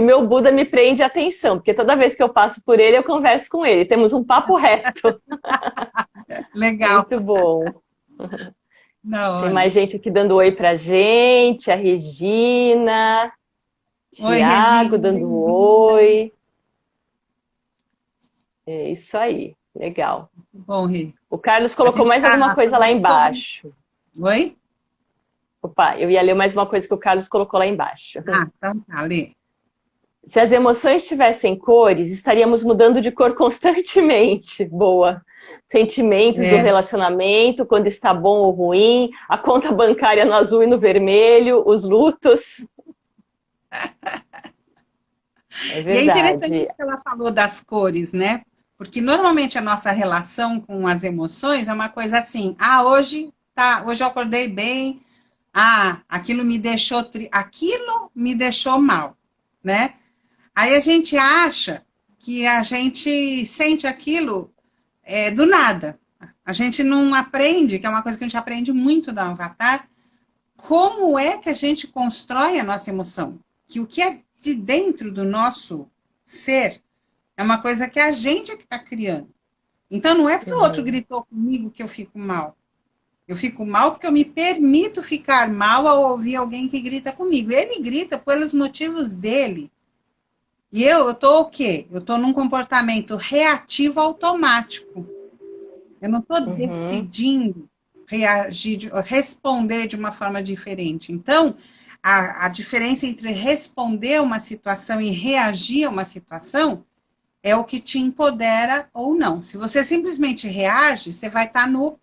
meu Buda me prende a atenção, porque toda vez que eu passo por ele, eu converso com ele. Temos um papo reto. Legal. Muito bom. Não, tem mais gente aqui dando oi pra gente, a Regina, oi, Tiago Regina, dando oi. É isso aí, legal. Bom, Rê. O Carlos colocou mais alguma coisa lá embaixo. Oi? Opa, eu ia ler mais uma coisa que o Carlos colocou lá embaixo. Então tá, lê. Se as emoções tivessem cores, estaríamos mudando de cor constantemente. Boa. Sentimentos do relacionamento, quando está bom ou ruim, a conta bancária no azul e no vermelho, os lutos. É verdade. E é interessante isso que ela falou das cores, né? Porque normalmente a nossa relação com as emoções é uma coisa assim, hoje eu acordei bem, aquilo me deixou mal, né? Aí a gente acha que a gente sente aquilo do nada. A gente não aprende, que é uma coisa que a gente aprende muito da Avatar, como é que a gente constrói a nossa emoção. Que o que é de dentro do nosso ser é uma coisa que a gente é que está criando. Então não é porque o outro gritou comigo que eu fico mal. Eu fico mal porque eu me permito ficar mal ao ouvir alguém que grita comigo. Ele grita pelos motivos dele. E eu estou o quê? Eu estou num comportamento reativo automático. Eu não estou decidindo reagir, responder de uma forma diferente. Então, a diferença entre responder a uma situação e reagir a uma situação é o que te empodera ou não. Se você simplesmente reage, você vai estar no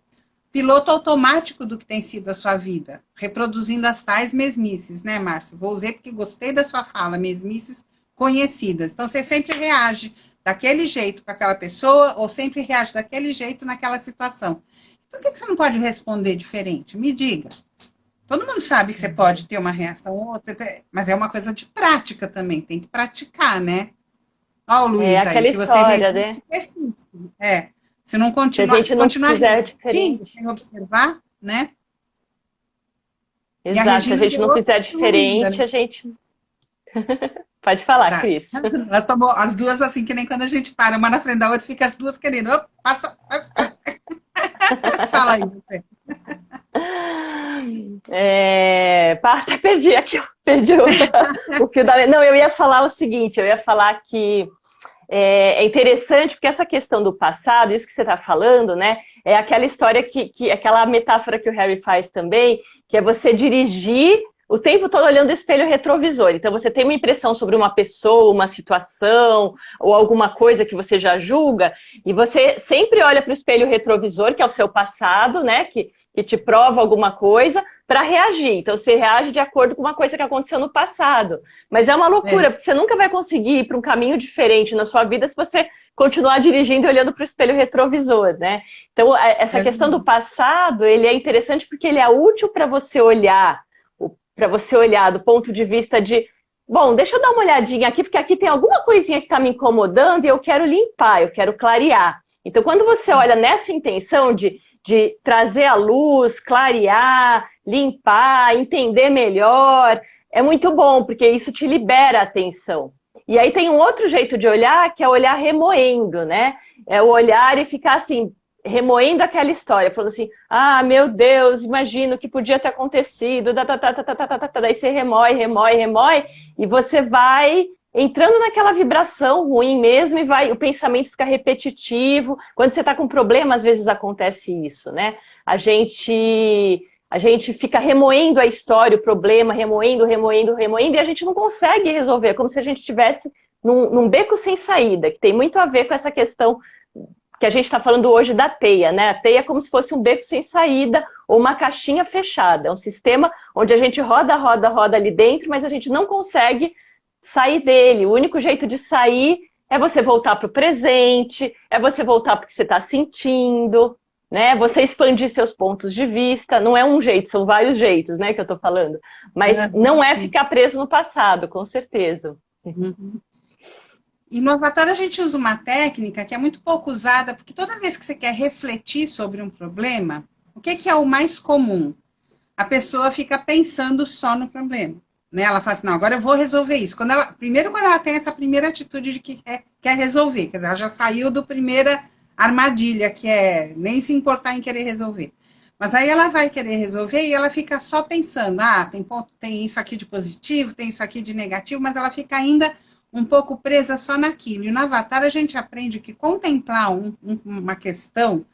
piloto automático do que tem sido a sua vida, reproduzindo as tais mesmices, né, Márcia? Vou usar porque gostei da sua fala, mesmices conhecidas. Então, você sempre reage daquele jeito com aquela pessoa ou sempre reage daquele jeito naquela situação. Por que você não pode responder diferente? Me diga. Todo mundo sabe que você pode ter uma reação ou outra, mas é uma coisa de prática também, tem que praticar, né? Ó, o Luiz aí, que você resiste, persiste. Se não continuar, se a gente não fizer diferente, sem observar, né? Exato, se a gente não fizer diferente, a gente... Pode falar, Cris. Nós estamos as duas assim, que nem quando a gente para uma na frente da outra, fica as duas querendo. Passa. Fala aí, você. Até perdi aqui, perdi o fio da... Não, eu ia falar o seguinte, eu ia falar que é interessante, porque essa questão do passado, isso que você está falando, né, é aquela história aquela metáfora que o Harry faz também, que é você dirigir o tempo todo olhando o espelho retrovisor. Então, você tem uma impressão sobre uma pessoa, uma situação, ou alguma coisa que você já julga, e você sempre olha para o espelho retrovisor, que é o seu passado, né, que te prova alguma coisa, para reagir. Então, você reage de acordo com uma coisa que aconteceu no passado. Mas é uma loucura, porque você nunca vai conseguir ir para um caminho diferente na sua vida se você continuar dirigindo e olhando para o espelho retrovisor, né? Então, essa questão do passado, ele é interessante porque ele é útil para você olhar do ponto de vista de, bom, deixa eu dar uma olhadinha aqui, porque aqui tem alguma coisinha que está me incomodando e eu quero limpar, eu quero clarear. Então, quando você olha nessa intenção de trazer a luz, clarear, limpar, entender melhor, é muito bom, porque isso te libera a atenção. E aí tem um outro jeito de olhar, que é olhar remoendo, né? É o olhar e ficar assim, remoendo aquela história, falando assim, ah, meu Deus, imagina o que podia ter acontecido, daí você remói, e você vai entrando naquela vibração ruim mesmo, e o pensamento fica repetitivo. Quando você está com problema, às vezes acontece isso, né? A gente fica remoendo a história, o problema, remoendo, e a gente não consegue resolver, é como se a gente estivesse num beco sem saída, que tem muito a ver com essa questão que a gente está falando hoje da teia, né? A teia é como se fosse um beco sem saída ou uma caixinha fechada. É um sistema onde a gente roda ali dentro, mas a gente não consegue sair dele. O único jeito de sair é você voltar para o presente, é você voltar para o que você está sentindo, né? Você expandir seus pontos de vista. Não é um jeito, são vários jeitos, né, que eu estou falando. Mas não é ficar preso no passado, com certeza. Uhum. E no Avatar a gente usa uma técnica que é muito pouco usada, porque toda vez que você quer refletir sobre um problema, o que é o mais comum? A pessoa fica pensando só no problema. Né? Ela fala assim, não, agora eu vou resolver isso. Primeiro, quando ela tem essa primeira atitude de que quer resolver, quer dizer, ela já saiu da primeira armadilha, que é nem se importar em querer resolver. Mas aí ela vai querer resolver e ela fica só pensando, tem isso aqui de positivo, tem isso aqui de negativo, mas ela fica ainda um pouco presa só naquilo. E no Avatar a gente aprende que contemplar uma questão,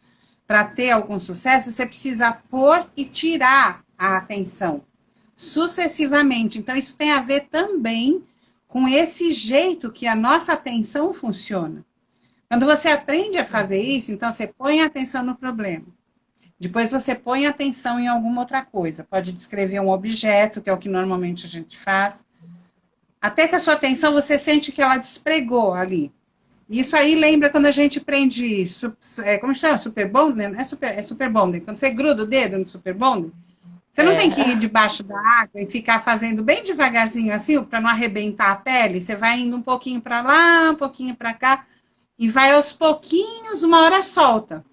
para ter algum sucesso, você precisa pôr e tirar a atenção, sucessivamente. Então, isso tem a ver também com esse jeito que a nossa atenção funciona. Quando você aprende a fazer isso, então você põe a atenção no problema. Depois você põe a atenção em alguma outra coisa. Pode descrever um objeto, que é o que normalmente a gente faz. Até que a sua atenção, você sente que ela despregou ali. Isso aí lembra quando a gente prende, como chama? Super bonder? É super bonder. Quando você gruda o dedo no super bonder, você não tem que ir debaixo da água e ficar fazendo bem devagarzinho assim, para não arrebentar a pele. Você vai indo um pouquinho para lá, um pouquinho para cá, e vai aos pouquinhos, uma hora solta.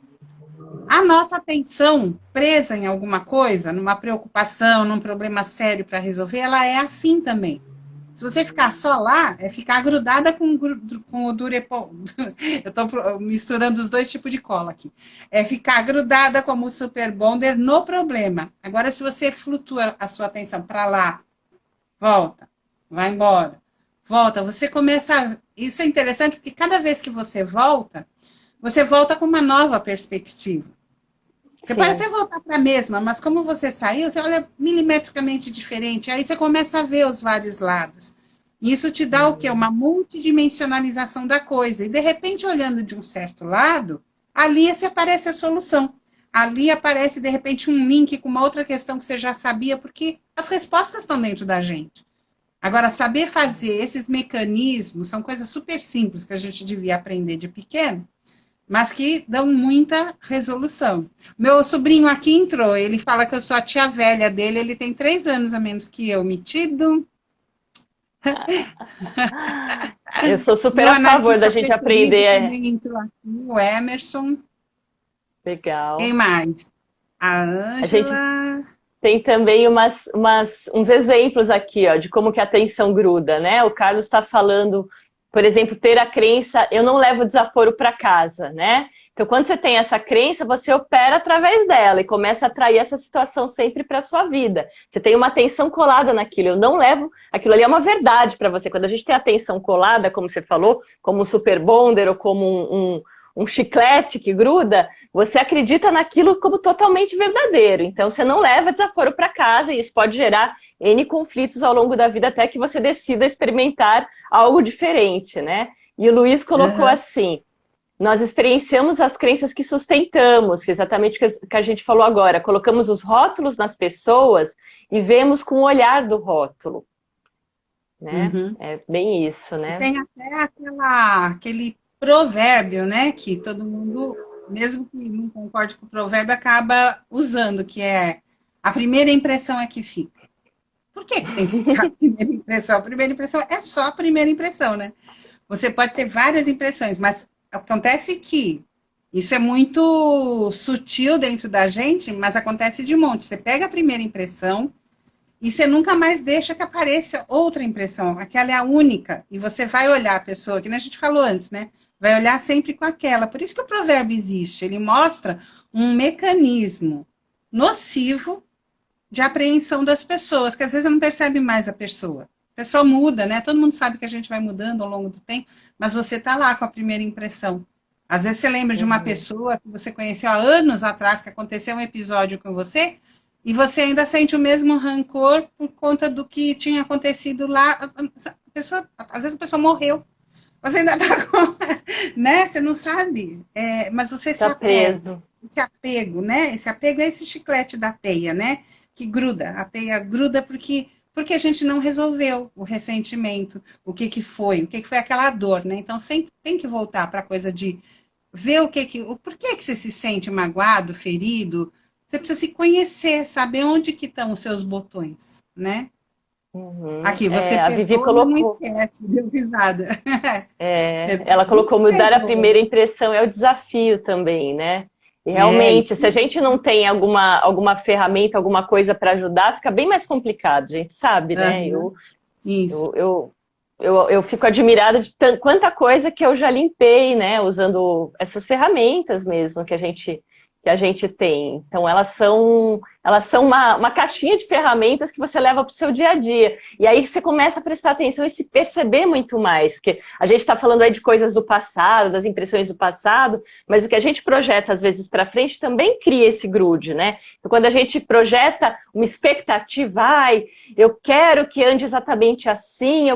A nossa atenção presa em alguma coisa, numa preocupação, num problema sério para resolver, ela é assim também. Se você ficar só lá, é ficar grudada com o Durepol. Eu estou misturando os dois tipos de cola aqui. É ficar grudada como o Super Bonder no problema. Agora, se você flutua a sua atenção para lá, volta, vai embora, volta, você começa... Isso é interessante porque cada vez que você volta com uma nova perspectiva. Você pode até voltar para a mesma, mas como você saiu, você olha milimetricamente diferente. Aí você começa a ver os vários lados. E isso te dá o quê? Uma multidimensionalização da coisa. E, de repente, olhando de um certo lado, ali aparece a solução. Ali aparece, de repente, um link com uma outra questão que você já sabia, porque as respostas estão dentro da gente. Agora, saber fazer esses mecanismos são coisas super simples que a gente devia aprender de pequeno, mas que dão muita resolução. Meu sobrinho aqui entrou, ele fala que eu sou a tia velha dele, ele tem 3 anos a menos que eu, metido. Eu sou super a favor da gente aprender. Também entrou aqui, o Emerson. Legal. Quem mais? A Ângela. Tem também uns exemplos aqui, ó, de como que a atenção gruda, né? O Carlos está falando... Por exemplo, ter a crença, eu não levo desaforo para casa, né? Então, quando você tem essa crença, você opera através dela e começa a atrair essa situação sempre para a sua vida. Você tem uma atenção colada naquilo, eu não levo... Aquilo ali é uma verdade para você. Quando a gente tem a atenção colada, como você falou, como um super bonder ou como um chiclete que gruda, você acredita naquilo como totalmente verdadeiro. Então, você não leva desaforo para casa e isso pode gerar N conflitos ao longo da vida até que você decida experimentar algo diferente, né? E o Luiz colocou assim, nós experienciamos as crenças que sustentamos, que é exatamente o que a gente falou agora. Colocamos os rótulos nas pessoas e vemos com o olhar do rótulo. Né? É bem isso, né? Tem até aquele provérbio, né? Que todo mundo, mesmo que não concorde com o provérbio, acaba usando, que é a primeira impressão é que fica. Por que tem que ficar a primeira impressão? A primeira impressão é só a primeira impressão, né? Você pode ter várias impressões, mas acontece que isso é muito sutil dentro da gente, mas acontece de monte. Você pega a primeira impressão e você nunca mais deixa que apareça outra impressão. Aquela é a única. E você vai olhar a pessoa, que nem a gente falou antes, né? vai olhar sempre com aquela. Por isso que o provérbio existe, ele mostra um mecanismo nocivo de apreensão das pessoas, que às vezes não percebe mais a pessoa. A pessoa muda, né? Todo mundo sabe que a gente vai mudando ao longo do tempo, mas você tá lá com a primeira impressão. Às vezes você lembra de uma pessoa que você conheceu há anos atrás, que aconteceu um episódio com você, e você ainda sente o mesmo rancor por conta do que tinha acontecido lá. Às vezes a pessoa morreu. Você ainda está com... né? Você não sabe. Mas você se apega. Preso. Esse apego, né? Esse apego é esse chiclete da teia, né? Que gruda. A teia gruda porque a gente não resolveu o ressentimento. O que foi aquela dor, né? Então sempre tem que voltar para a coisa de ver por que você se sente magoado, ferido. Você precisa se conhecer, saber onde que estão os seus botões, né? Aqui, você a Vivi colocou... não esquece, deu risada. Ela colocou mudar a primeira impressão é o desafio também, né? E realmente, se a gente não tem alguma ferramenta, alguma coisa para ajudar, fica bem mais complicado, a gente sabe, né? Eu fico admirada de quanta coisa que eu já limpei, né? Usando essas ferramentas mesmo que a gente tem. Então, elas são uma caixinha de ferramentas que você leva para o seu dia a dia. E aí você começa a prestar atenção e se perceber muito mais. Porque a gente está falando aí de coisas do passado, das impressões do passado, mas o que a gente projeta, às vezes, para frente também cria esse grude, né? Então, quando a gente projeta uma expectativa, eu quero que ande exatamente assim,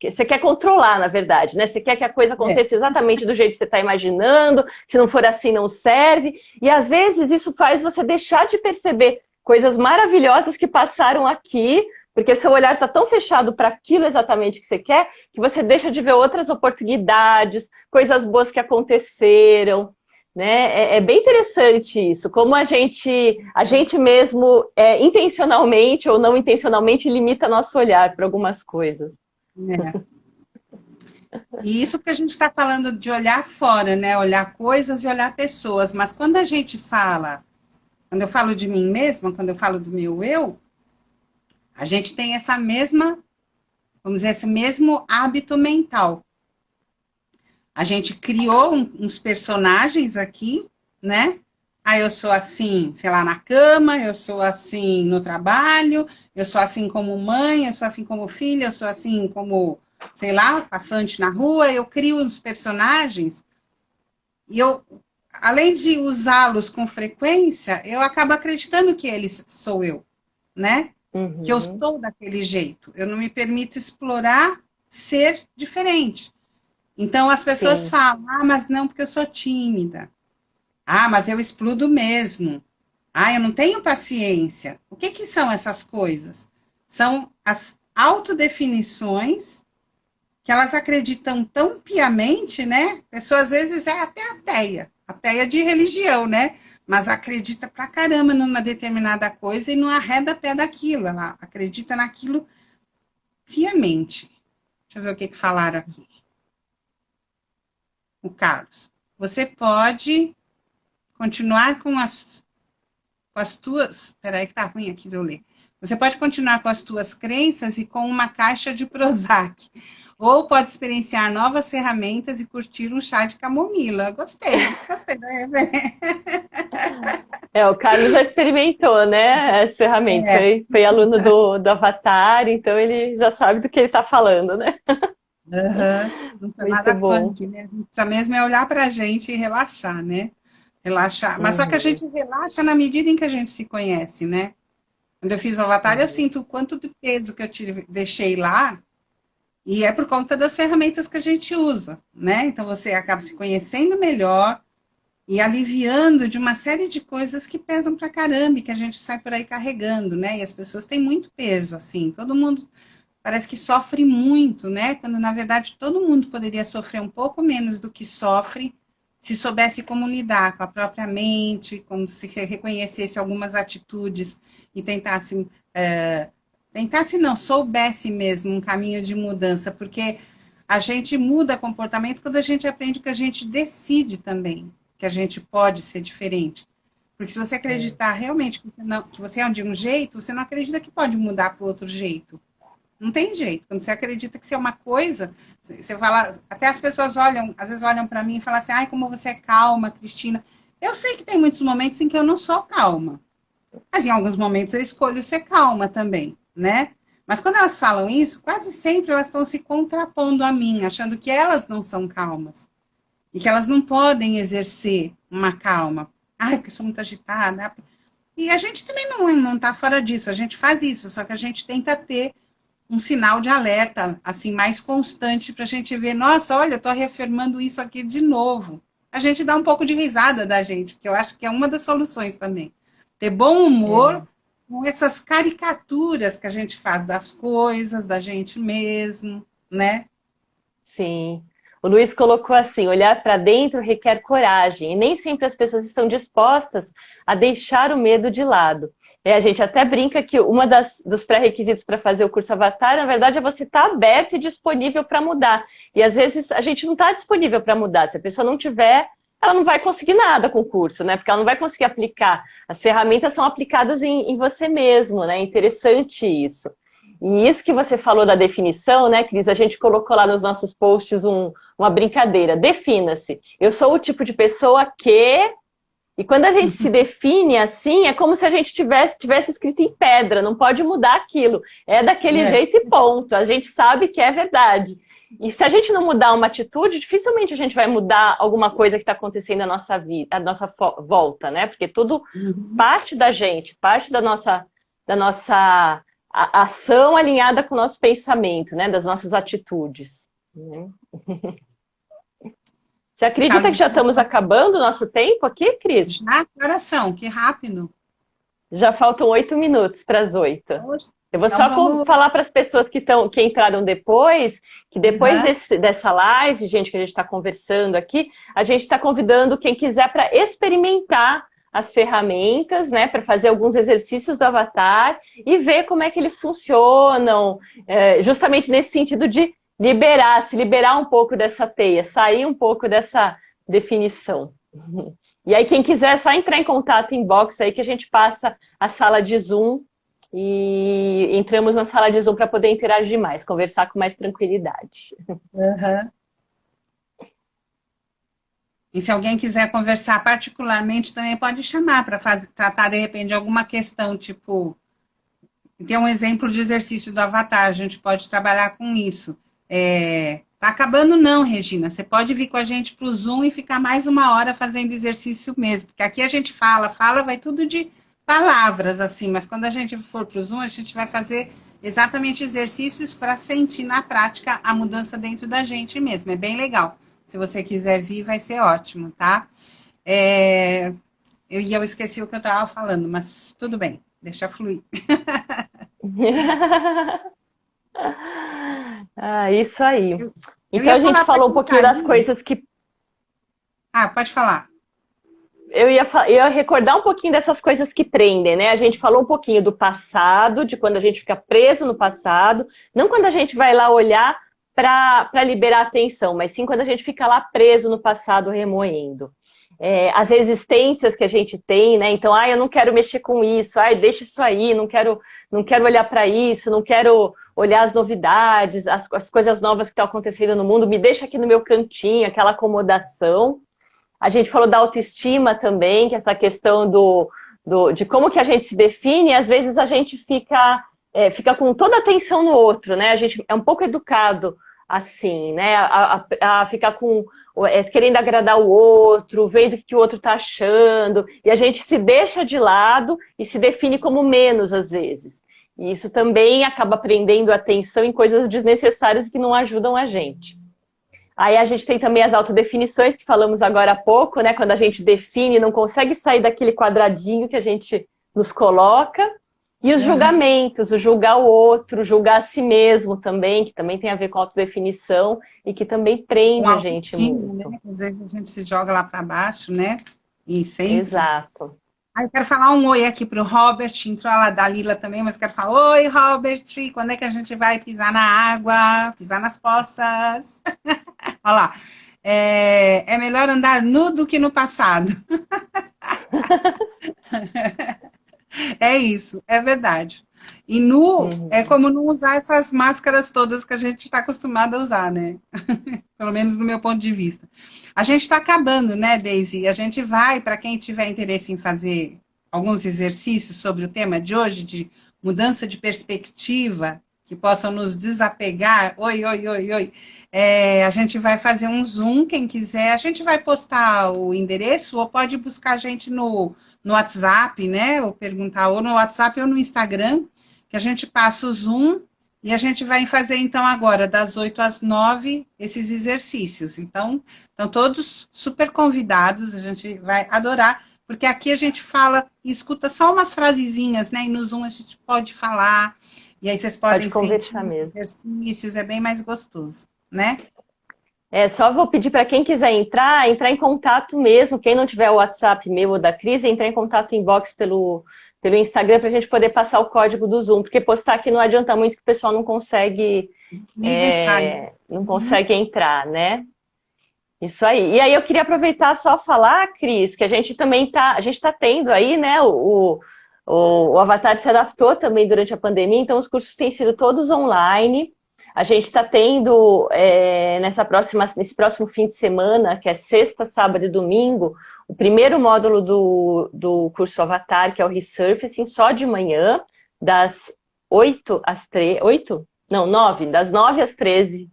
você quer controlar, na verdade, né? Você quer que a coisa aconteça exatamente do jeito que você está imaginando, se não for assim, não serve. E, às vezes, isso faz você deixar de perceber coisas maravilhosas que passaram aqui, porque seu olhar está tão fechado para aquilo exatamente que você quer, que você deixa de ver outras oportunidades, coisas boas que aconteceram, né? É bem interessante isso, como a gente mesmo, intencionalmente ou não intencionalmente, limita nosso olhar para algumas coisas. E isso que a gente está falando de olhar fora, né? Olhar coisas e olhar pessoas, mas quando a gente quando eu falo de mim mesma, quando eu falo do meu eu, a gente tem essa mesma, vamos dizer, esse mesmo hábito mental. A gente criou uns personagens aqui, né? Eu sou assim, sei lá, na cama, eu sou assim no trabalho, eu sou assim como mãe, eu sou assim como filha, eu sou assim como, sei lá, passante na rua. Eu crio uns personagens e além de usá-los com frequência, eu acabo acreditando que eles sou eu, né? Que eu sou daquele jeito. Eu não me permito explorar ser diferente. Então, as pessoas falam, mas não, porque eu sou tímida. Mas eu explodo mesmo. Eu não tenho paciência. O que são essas coisas? São as autodefinições que elas acreditam tão piamente, né? A pessoa, às vezes, é até ateia de religião, né? Mas acredita pra caramba numa determinada coisa e não arreda pé daquilo. Ela acredita naquilo piamente. Deixa eu ver o que falaram aqui. O Carlos. Você pode continuar com as tuas... Espera que tá ruim aqui de eu ler. Você pode continuar com as tuas crenças e com uma caixa de Prozac. Ou pode experienciar novas ferramentas e curtir um chá de camomila. Gostei. O Carlos já experimentou, né, as ferramentas. Foi aluno do Avatar, então ele já sabe do que ele está falando, né? Não precisa nada punk, né? Não precisa mesmo olhar para a gente e relaxar, né? Relaxar. Mas só que a gente relaxa na medida em que a gente se conhece, né? Quando eu fiz o Avatar, eu sinto o quanto de peso que eu deixei lá. E é por conta das ferramentas que a gente usa, né? Então, você acaba se conhecendo melhor e aliviando de uma série de coisas que pesam pra caramba e que a gente sai por aí carregando, né? E as pessoas têm muito peso, assim. Todo mundo parece que sofre muito, né? Quando, na verdade, todo mundo poderia sofrer um pouco menos do que sofre se soubesse como lidar com a própria mente, como se reconhecesse algumas atitudes e soubesse mesmo um caminho de mudança, porque a gente muda comportamento quando a gente aprende que a gente decide também, que a gente pode ser diferente. Porque se você acreditar realmente que você é de um jeito, você não acredita que pode mudar para o outro jeito. Não tem jeito. Quando você acredita que você é uma coisa, você fala, até as pessoas olham, às vezes olham para mim e falam assim, ai, como você é calma, Cristina. Eu sei que tem muitos momentos em que eu não sou calma. Mas em alguns momentos eu escolho ser calma também, né? Mas quando elas falam isso, quase sempre elas estão se contrapondo a mim, achando que elas não são calmas. E que elas não podem exercer uma calma. Ai, porque eu sou muito agitada. E a gente também não está fora disso, a gente faz isso, só que a gente tenta ter um sinal de alerta, assim, mais constante para a gente ver, nossa, olha, eu estou reafirmando isso aqui de novo. A gente dá um pouco de risada da gente, que eu acho que é uma das soluções também. Ter bom humor com essas caricaturas que a gente faz das coisas, da gente mesmo, né? Sim. O Luiz colocou assim, olhar para dentro requer coragem, e nem sempre as pessoas estão dispostas a deixar o medo de lado. A gente até brinca que uma dos pré-requisitos para fazer o curso Avatar, na verdade, é você estar aberto e disponível para mudar. E às vezes a gente não está disponível para mudar. Se a pessoa não tiver, ela não vai conseguir nada com o curso, né? Porque ela não vai conseguir aplicar. As ferramentas são aplicadas em você mesmo, né? É interessante isso. E isso que você falou da definição, né, Cris? A gente colocou lá nos nossos posts uma brincadeira. Defina-se. Eu sou o tipo de pessoa que... E quando a gente se define assim, é como se a gente tivesse escrito em pedra, não pode mudar aquilo. É daquele jeito e ponto. A gente sabe que é verdade. E se a gente não mudar uma atitude, dificilmente a gente vai mudar alguma coisa que está acontecendo na nossa vida, à nossa volta, né? Porque tudo parte da gente, parte da nossa ação alinhada com o nosso pensamento, né? Das nossas atitudes. Né? Você acredita que já estamos acabando o nosso tempo aqui, Cris? Já, coração, que rápido. Já faltam 8 minutos para as 8. Eu vou só falar para as pessoas que entraram depois, que depois dessa live, gente, que a gente está conversando aqui, a gente está convidando quem quiser para experimentar as ferramentas, né, para fazer alguns exercícios do Avatar e ver como é que eles funcionam, justamente nesse sentido de se liberar um pouco dessa teia, sair um pouco dessa definição. E aí, quem quiser, é só entrar em contato em inbox aí que a gente passa a sala de Zoom e entramos na sala de Zoom para poder interagir mais, conversar com mais tranquilidade. E se alguém quiser conversar particularmente, também pode chamar para tratar, de repente, de alguma questão, tipo... Tem um exemplo de exercício do Avatar, a gente pode trabalhar com isso. Tá acabando não, Regina. Você pode vir com a gente para o Zoom e ficar mais 1 hora fazendo exercício mesmo. Porque aqui a gente fala, vai tudo de palavras, assim. Mas quando a gente for para o Zoom, a gente vai fazer exatamente exercícios para sentir na prática a mudança dentro da gente mesmo. É bem legal. Se você quiser vir, vai ser ótimo, tá? Eu esqueci o que eu estava falando, mas tudo bem. Deixa fluir. Isso aí. Então a gente falou um pouquinho das coisas que... pode falar. Eu ia recordar um pouquinho dessas coisas que prendem, né? A gente falou um pouquinho do passado, de quando a gente fica preso no passado, não quando a gente vai lá olhar para liberar a atenção, mas sim quando a gente fica lá preso no passado, remoendo. As resistências que a gente tem, né? Então, eu não quero mexer com isso, deixa isso aí, não quero olhar para isso, não quero olhar as novidades, as coisas novas que estão acontecendo no mundo, me deixa aqui no meu cantinho, aquela acomodação. A gente falou da autoestima também, que é essa questão de como que a gente se define, e às vezes a gente fica com toda a atenção no outro, né? A gente é um pouco educado assim, né? A ficar querendo agradar o outro, vendo o que o outro está achando, e a gente se deixa de lado e se define como menos às vezes. E isso também acaba prendendo a atenção em coisas desnecessárias que não ajudam a gente. Aí a gente tem também as autodefinições, que falamos agora há pouco, né? Quando a gente define, não consegue sair daquele quadradinho que a gente nos coloca. E os julgamentos, o julgar o outro, julgar a si mesmo também, que também tem a ver com autodefinição e que também prende a gente muito. Né? Às vezes a gente se joga lá para baixo, né? E sempre... Exato. Eu quero falar um oi aqui para o Robert, entrou a Dalila também, mas quero falar, oi, Robert, quando é que a gente vai pisar na água, pisar nas poças? Olha lá, é melhor andar nu do que no passado. É isso, é verdade. E nu é como não usar essas máscaras todas que a gente está acostumado a usar, né? Pelo menos no meu ponto de vista. A gente está acabando, né, Daisy? A gente vai, para quem tiver interesse em fazer alguns exercícios sobre o tema de hoje, de mudança de perspectiva, que possam nos desapegar. Oi. A gente vai fazer um Zoom, quem quiser. A gente vai postar o endereço, ou pode buscar a gente no WhatsApp, né? Ou perguntar, ou no WhatsApp ou no Instagram, que a gente passa o Zoom e a gente vai fazer, então, agora, das 8 às 9, esses exercícios. Então, estão todos super convidados, a gente vai adorar, porque aqui a gente fala e escuta só umas frasezinhas, né? E no Zoom a gente pode falar, e aí vocês podem conversar mesmo. Exercícios, é bem mais gostoso, né? Só vou pedir para quem quiser entrar em contato mesmo, quem não tiver o WhatsApp meu ou da Cris, entrar em contato inbox pelo Instagram para a gente poder passar o código do Zoom, porque postar aqui não adianta muito que o pessoal não consegue entrar, né? Isso aí. E aí eu queria aproveitar só falar, Cris, que a gente também a gente está tendo aí, né, o Avatar se adaptou também durante a pandemia, então os cursos têm sido todos online. A gente está tendo, nesse próximo fim de semana, que é sexta, sábado e domingo, o primeiro módulo do curso Avatar, que é o Resurfacing, só de manhã, das 8 às 13... 8? Não, 9. Das 9 às 13,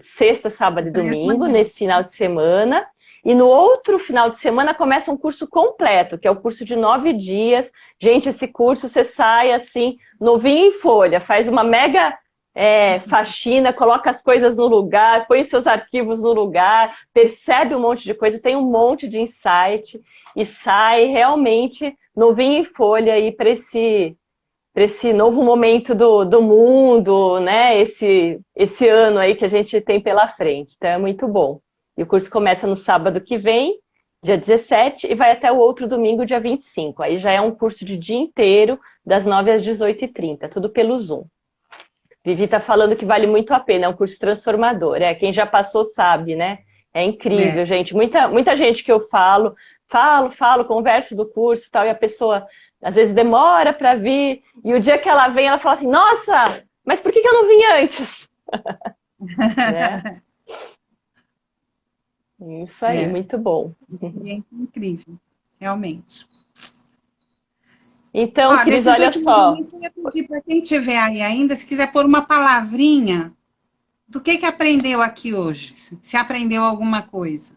sexta, sábado e domingo, nesse final de semana. E no outro final de semana começa um curso completo, que é o curso de 9 dias. Gente, esse curso você sai assim, novinho em folha, faz uma mega faxina, coloca as coisas no lugar, põe os seus arquivos no lugar, percebe um monte de coisa, tem um monte de insight e sai realmente novinho em folha aí para esse novo momento do mundo, né? Esse ano aí que a gente tem pela frente. Então é muito bom. E o curso começa no sábado que vem, dia 17, e vai até o outro domingo, dia 25. Aí já é um curso de dia inteiro, das 9 às 18h30, tudo pelo Zoom. Vivi está falando que vale muito a pena, é um curso transformador. Quem já passou sabe, né? É incrível, gente. Muita gente que eu falo, converso do curso e tal, e a pessoa às vezes demora para vir, e o dia que ela vem, ela fala assim, nossa, mas por que eu não vim antes? Né? Isso aí, muito bom. É incrível, realmente. Então, Cris, olha só. Eu ia pedir para quem estiver aí ainda, se quiser pôr uma palavrinha do que aprendeu aqui hoje, se aprendeu alguma coisa.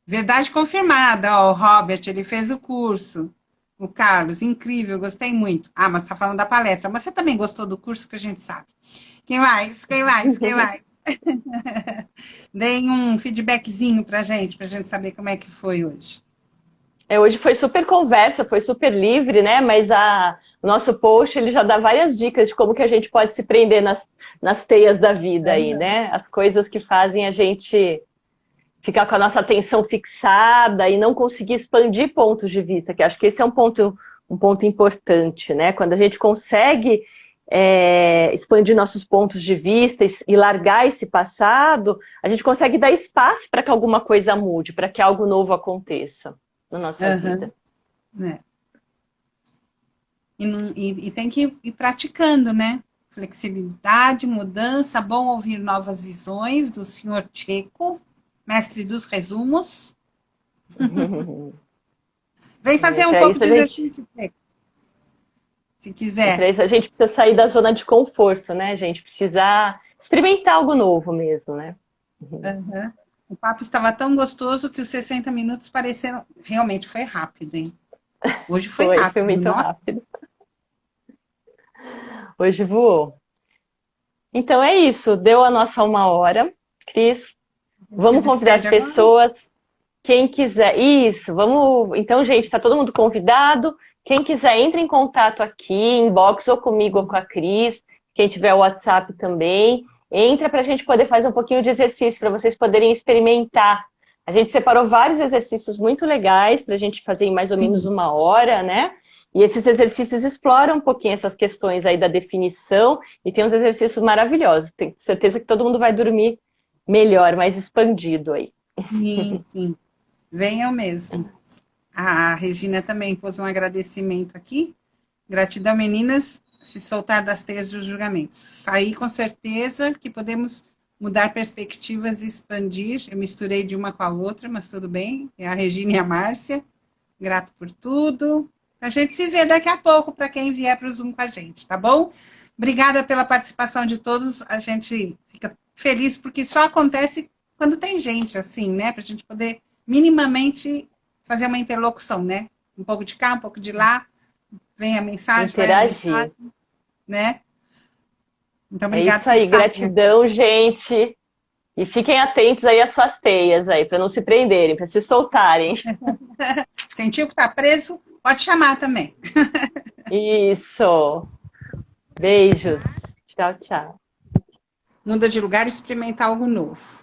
Verdade confirmada, ó, o Robert, ele fez o curso. O Carlos, incrível, gostei muito. Ah, mas tá falando da palestra, mas você também gostou do curso, que a gente sabe. Quem mais? Deem um feedbackzinho pra gente saber como é que foi hoje. Hoje foi super conversa, foi super livre, né? Mas o nosso post, ele já dá várias dicas de como que a gente pode se prender nas teias da vida aí, né? As coisas que fazem a gente ficar com a nossa atenção fixada e não conseguir expandir pontos de vista, que acho que esse é um ponto importante, né? Quando a gente consegue expandir nossos pontos de vista e largar esse passado, a gente consegue dar espaço para que alguma coisa mude, para que algo novo aconteça na nossa vida. E tem que ir praticando, né? Flexibilidade, mudança, bom ouvir novas visões do senhor Checo, mestre dos resumos. Vem fazer um pouco de exercício, Checo. Se quiser. Para isso a gente precisa sair da zona de conforto, né? A gente precisa experimentar algo novo mesmo, né? O papo estava tão gostoso que os 60 minutos pareceram... Realmente foi rápido, hein? Hoje foi rápido. Foi muito rápido. Hoje voou. Então é isso. Deu a nossa 1 hora. Cris, vamos convidar as pessoas. Agora? Quem quiser... Isso, vamos... Então, gente, está todo mundo convidado. Quem quiser, entre em contato aqui, inbox, ou comigo ou com a Cris. Quem tiver o WhatsApp também. Entra para a gente poder fazer um pouquinho de exercício, para vocês poderem experimentar. A gente separou vários exercícios muito legais para a gente fazer em mais ou menos 1 hora, né? E esses exercícios exploram um pouquinho essas questões aí da definição e tem uns exercícios maravilhosos. Tenho certeza que todo mundo vai dormir melhor, mais expandido aí. Sim. Venham mesmo. A Regina também pôs um agradecimento aqui. Gratidão, meninas, se soltar das teias dos julgamentos. Sair com certeza que podemos mudar perspectivas e expandir. Eu misturei de uma com a outra, mas tudo bem. É a Regina e a Márcia. Grato por tudo. A gente se vê daqui a pouco para quem vier para o Zoom com a gente, tá bom? Obrigada pela participação de todos. A gente fica feliz porque só acontece quando tem gente, assim, né? Para a gente poder minimamente fazer uma interlocução, né? Um pouco de cá, um pouco de lá. Vem a mensagem, vai a mensagem, né? Então, obrigada. É isso aí, gratidão, gente. E fiquem atentos aí às suas teias aí, para não se prenderem, para se soltarem. Sentiu que está preso? Pode chamar também. Isso. Beijos. Tchau, tchau. Muda de lugar e experimenta algo novo.